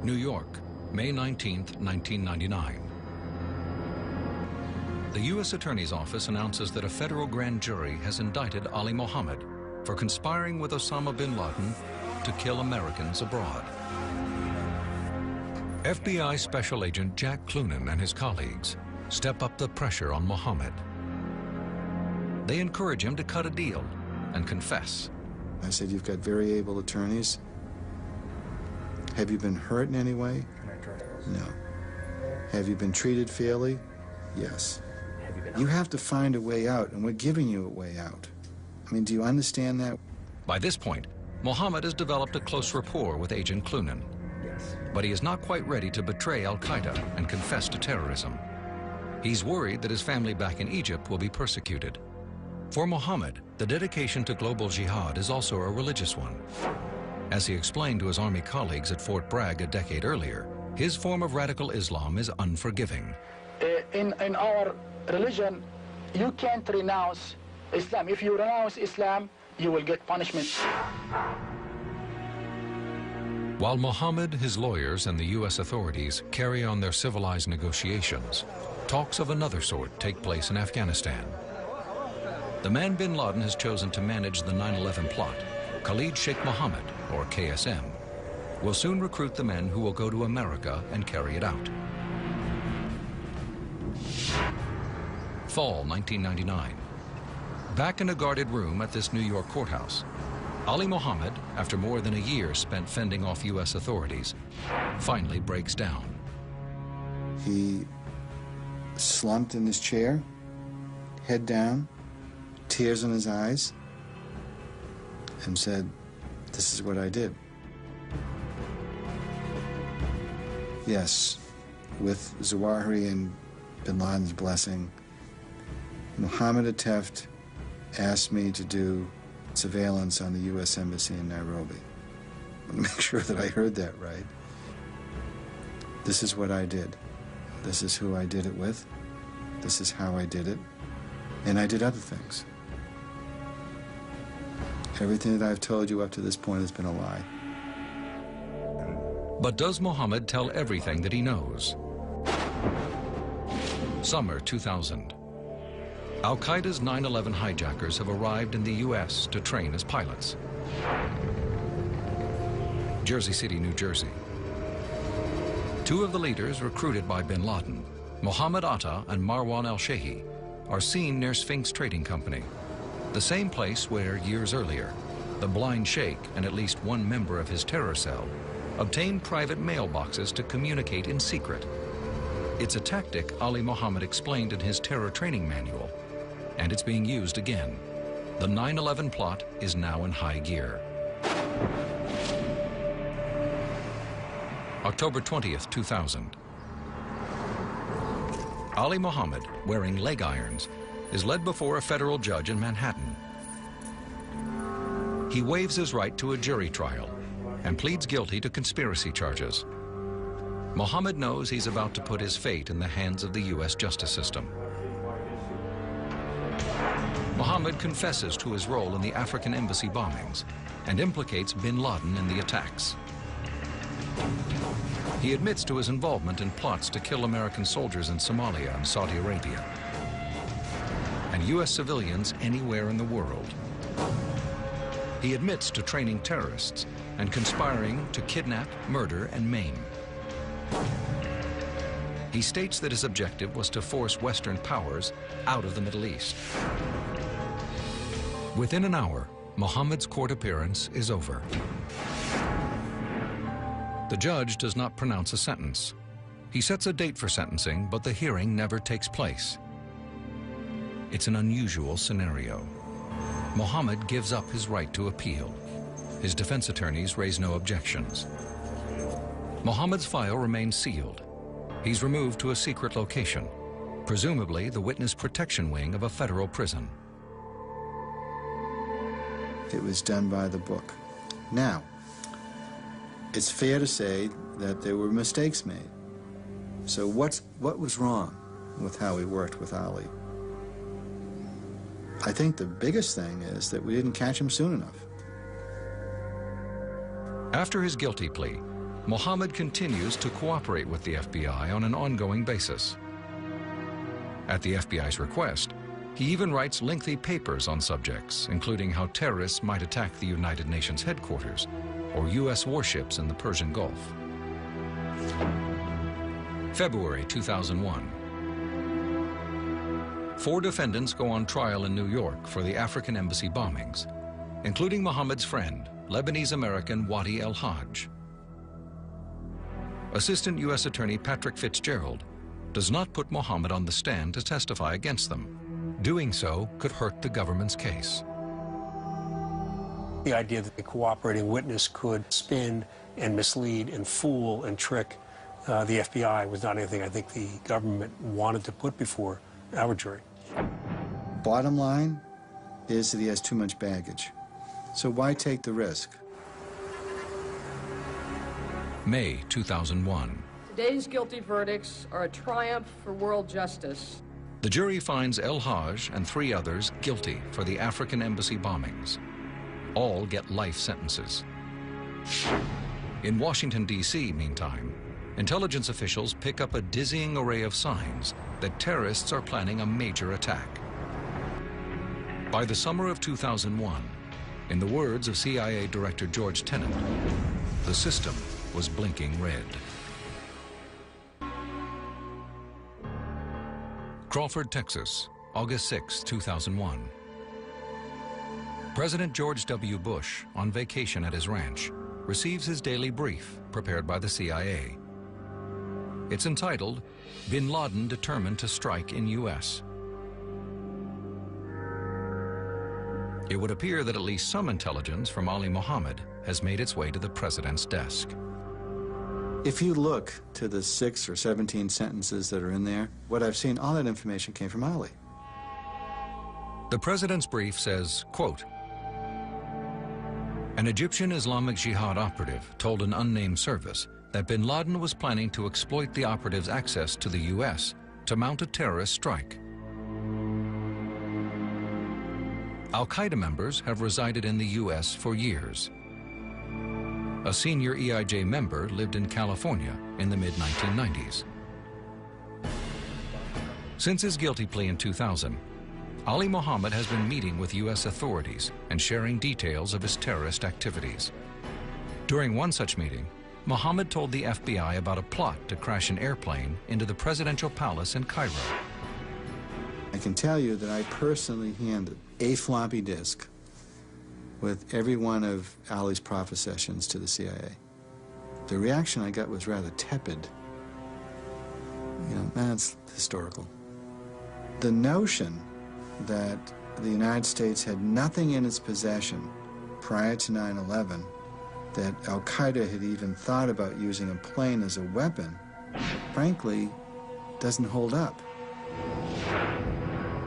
New York, May 19th, 1999. The U.S. Attorney's Office announces that a federal grand jury has indicted Ali Mohamed for conspiring with Osama bin Laden to kill Americans abroad. FBI Special Agent Jack Clunan and his colleagues step up the pressure on Mohammed. They encourage him to cut a deal and confess. I said, you've got very able attorneys. Have you been hurt in any way? No. Have you been treated fairly? Yes. You have to find a way out, and we're giving you a way out. I mean, do you understand that? By this point, Mohammed has developed a close rapport with Agent Clunan. But he is not quite ready to betray Al-Qaeda and confess to terrorism. He's worried that his family back in Egypt will be persecuted. For Mohammed, the dedication to global jihad is also a religious one. As he explained to his army colleagues at Fort Bragg a decade earlier, his form of radical Islam is unforgiving. In our religion, you can't renounce Islam. If you renounce Islam, you will get punishment. While Mohammed, his lawyers, and the U.S. authorities carry on their civilized negotiations, talks of another sort take place in Afghanistan. The man bin Laden has chosen to manage the 9/11 plot, Khalid Sheikh Mohammed, or KSM, will soon recruit the men who will go to America and carry it out. Fall 1999. Back in a guarded room at this New York courthouse, Ali Mohamed, after more than a year spent fending off U.S. authorities, finally breaks down. He slumped in his chair, head down, tears in his eyes, and said, "This is what I did." Yes, with Zawahiri and bin Laden's blessing, Mohammed Atteft asked me to do surveillance on the U.S. Embassy in Nairobi. I want to make sure that I heard that right. This is what I did. This is who I did it with. This is how I did it. And I did other things. Everything that I've told you up to this point has been a lie. But does Mohammed tell everything that he knows? Summer 2000. Al-Qaeda's 9/11 hijackers have arrived in the U.S. to train as pilots. Jersey City, New Jersey. Two of the leaders recruited by bin Laden, Mohammed Atta and Marwan al-Shehi, are seen near Sphinx Trading Company, the same place where, years earlier, the blind sheikh and at least one member of his terror cell obtained private mailboxes to communicate in secret. It's a tactic Ali Mohamed explained in his terror training manual, and it's being used again. The 9/11 plot is now in high gear. October 20th, 2000. Ali Mohamed, wearing leg irons, is led before a federal judge in Manhattan. He waives his right to a jury trial and pleads guilty to conspiracy charges. Mohammed knows he's about to put his fate in the hands of the U.S. justice system. Mohammed confesses to his role in the African embassy bombings and implicates bin Laden in the attacks. He admits to his involvement in plots to kill American soldiers in Somalia and Saudi Arabia, and U.S. civilians anywhere in the world. He admits to training terrorists and conspiring to kidnap, murder, and maim. He states that his objective was to force Western powers out of the Middle East. Within an hour, Mohammed's court appearance is over. The judge does not pronounce a sentence. He sets a date for sentencing, but the hearing never takes place. It's an unusual scenario. Mohammed gives up his right to appeal. His defense attorneys raise no objections. Mohammed's file remains sealed. He's removed to a secret location, presumably the witness protection wing of a federal prison. It was done by the book. Now, it's fair to say that there were mistakes made. So what was wrong with how we worked with Ali? I think the biggest thing is that we didn't catch him soon enough. After his guilty plea, Mohammed continues to cooperate with the FBI on an ongoing basis. At the FBI's request, he even writes lengthy papers on subjects, including how terrorists might attack the United Nations headquarters or U.S. warships in the Persian Gulf. February 2001. 4 defendants go on trial in New York for the African embassy bombings, including Mohammed's friend, Lebanese-American Wadi El-Hajj. Assistant U.S. Attorney Patrick Fitzgerald does not put Mohammed on the stand to testify against them. Doing so could hurt the government's case. The idea that the cooperating witness could spin and mislead and fool and trick the FBI was not anything I think the government wanted to put before our jury. Bottom line is that he has too much baggage. So why take the risk? May 2001. Today's guilty verdicts are a triumph for world justice. The jury finds El-Hajj and 3 others guilty for the African embassy bombings. All get life sentences. In Washington, D.C., meantime, intelligence officials pick up a dizzying array of signs that terrorists are planning a major attack. By the summer of 2001, in the words of CIA Director George Tenet, the system was blinking red. Crawford, Texas, August 6, 2001. President George W. Bush, on vacation at his ranch, receives his daily brief prepared by the CIA. It's entitled, "Bin Laden Determined to Strike in U.S." It would appear that at least some intelligence from Ali Mohamed has made its way to the president's desk. If you look to the 6 or 17 sentences that are in there, what I've seen, all that information came from Ali. The president's brief says, quote, "An Egyptian Islamic Jihad operative told an unnamed service that bin Laden was planning to exploit the operative's access to the U.S. to mount a terrorist strike. Al-Qaeda members have resided in the U.S. for years. A senior EIJ member lived in California in the mid-1990s. Since his guilty plea in 2000, Ali Mohamed has been meeting with U.S. authorities and sharing details of his terrorist activities. During one such meeting, Mohamed told the FBI about a plot to crash an airplane into the presidential palace in Cairo. I can tell you that I personally handed a floppy disk with every one of Ali's professions to the CIA. The reaction I got was rather tepid. You know, that's historical. The notion that the United States had nothing in its possession prior to 9/11, that Al-Qaeda had even thought about using a plane as a weapon, frankly, doesn't hold up.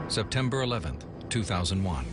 September 11th, 2001.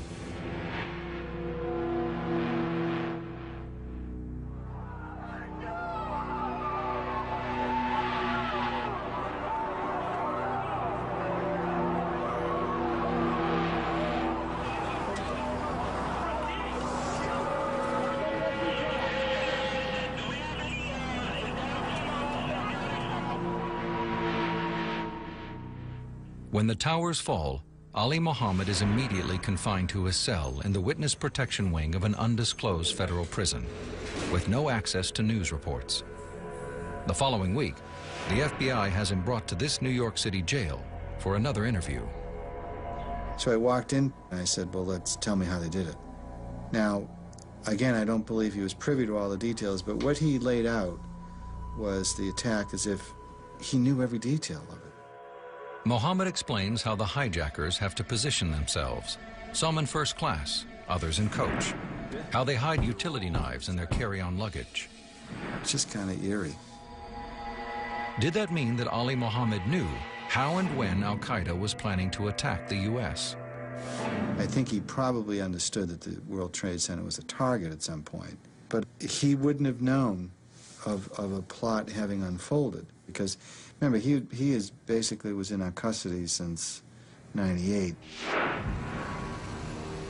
When the towers fall, Ali Mohamed is immediately confined to his cell in the witness protection wing of an undisclosed federal prison, with no access to news reports. The following week, the FBI has him brought to this New York City jail for another interview. So I walked in and I said, well, tell me how they did it. Now, again, I don't believe he was privy to all the details, but what he laid out was the attack as if he knew every detail of it. Mohamed explains how the hijackers have to position themselves, some in first class, others in coach, how they hide utility knives in their carry-on luggage. It's just kind of eerie. Did that mean that Ali Mohamed knew how and when Al-Qaeda was planning to attack the U.S.? I think he probably understood that the World Trade Center was a target at some point, but he wouldn't have known of a plot having unfolded, because remember, he is basically was in our custody since '98.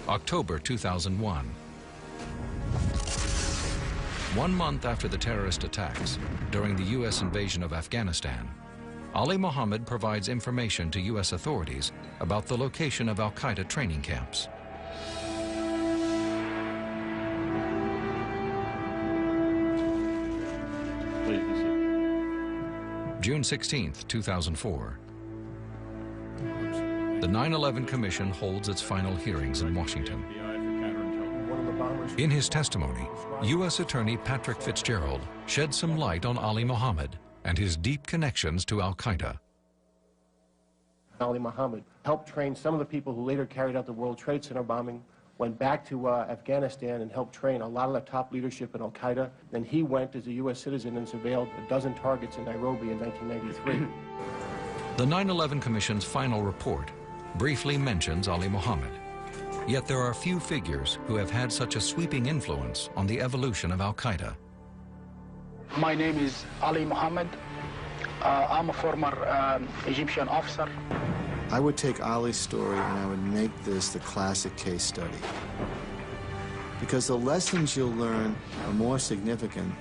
October 2001. 1 month after the terrorist attacks, during the U.S. invasion of Afghanistan, Ali Mohamed provides information to U.S. authorities about the location of Al-Qaeda training camps. June 16, 2004. The 9/11 Commission holds its final hearings in Washington. In his testimony, U.S. Attorney Patrick Fitzgerald shed some light on Ali Mohamed and his deep connections to Al-Qaeda. Ali Mohamed helped train some of the people who later carried out the World Trade Center bombing, went back to Afghanistan and helped train a lot of the top leadership in Al-Qaeda. Then he went as a U.S. citizen and surveilled a dozen targets in Nairobi in 1993. The 9/11 Commission's final report briefly mentions Ali Mohamed. Yet there are few figures who have had such a sweeping influence on the evolution of Al-Qaeda. My name is Ali Mohamed. I'm a former Egyptian officer. I would take Ali's story and I would make this the classic case study. Because the lessons you'll learn are more significant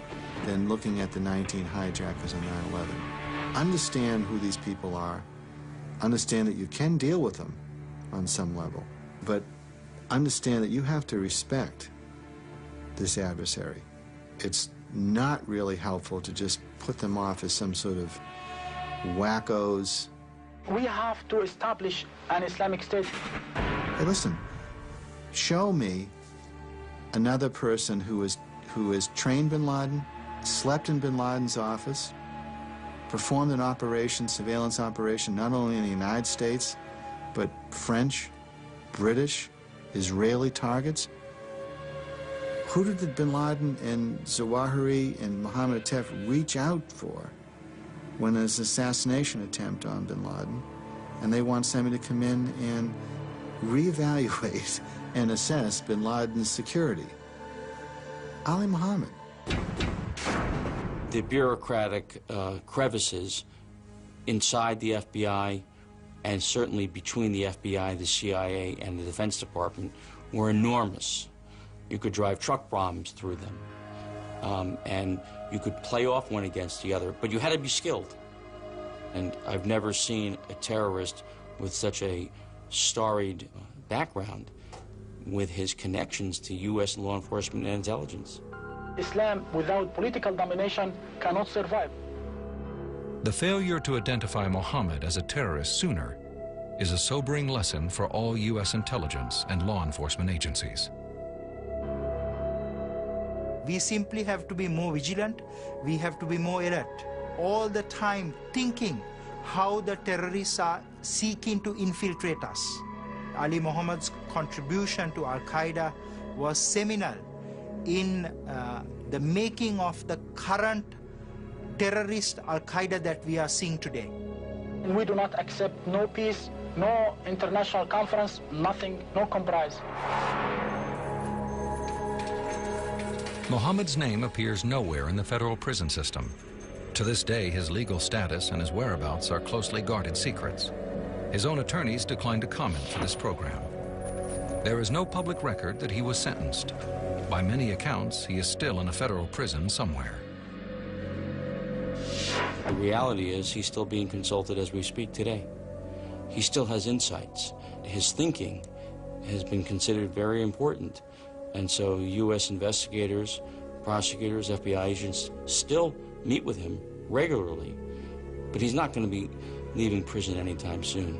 than looking at the 19 hijackers on 9/11. Understand who these people are. Understand that you can deal with them on some level. But understand that you have to respect this adversary. It's not really helpful to just put them off as some sort of wackos. We have to establish an Islamic State. Hey, listen, show me another person who has trained bin Laden, slept in bin Laden's office, performed an operation, surveillance operation, not only in the United States, but French, British, Israeli targets? Who did bin Laden and Zawahiri and Mohammed Atef reach out for when there's an assassination attempt on bin Laden and they want somebody to come in and reevaluate and assess bin Laden's security? Ali Mohamed. The bureaucratic crevices inside the FBI and certainly between the FBI, the CIA, and the Defense Department were enormous. You could drive truck bombs through them, and you could play off one against the other, but you had to be skilled. And I've never seen a terrorist with such a storied background with his connections to U.S. law enforcement and intelligence. Islam without political domination cannot survive. The failure to identify Mohammed as a terrorist sooner is a sobering lesson for all U.S. intelligence and law enforcement agencies. We simply have to be more vigilant. We have to be more alert. All the time thinking how the terrorists are seeking to infiltrate us. Ali Mohammed's contribution to Al-Qaeda was seminal in the making of the current terrorist Al-Qaeda that we are seeing today. And we do not accept no peace, no international conference, nothing, no compromise. Mohammed's name appears nowhere in the federal prison system. To this day, his legal status and his whereabouts are closely guarded secrets. His own attorneys declined to comment for this program. There is no public record that he was sentenced. By many accounts, he is still in a federal prison somewhere. The reality is he's still being consulted as we speak today. He still has insights. His thinking has been considered very important. And so U.S. investigators, prosecutors, FBI agents still meet with him regularly. But he's not going to be leaving prison anytime soon.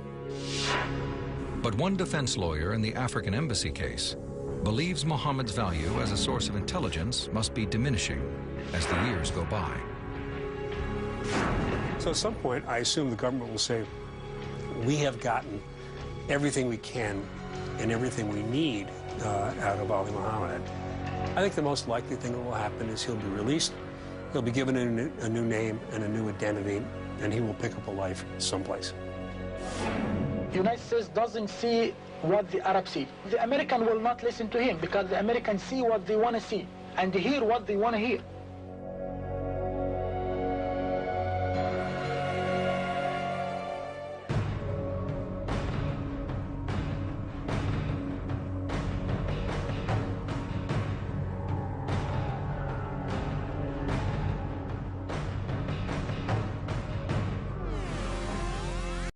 But one defense lawyer in the African embassy case believes Mohammed's value as a source of intelligence must be diminishing as the years go by. So at some point, I assume the government will say, we have gotten everything we can and everything we need out of Ali Mohamed. I think the most likely thing that will happen is he'll be released, he'll be given a new name and a new identity, and he will pick up a life someplace. The United States doesn't see what the Arabs see. The American will not listen to him because the Americans see what they want to see and hear what they want to hear.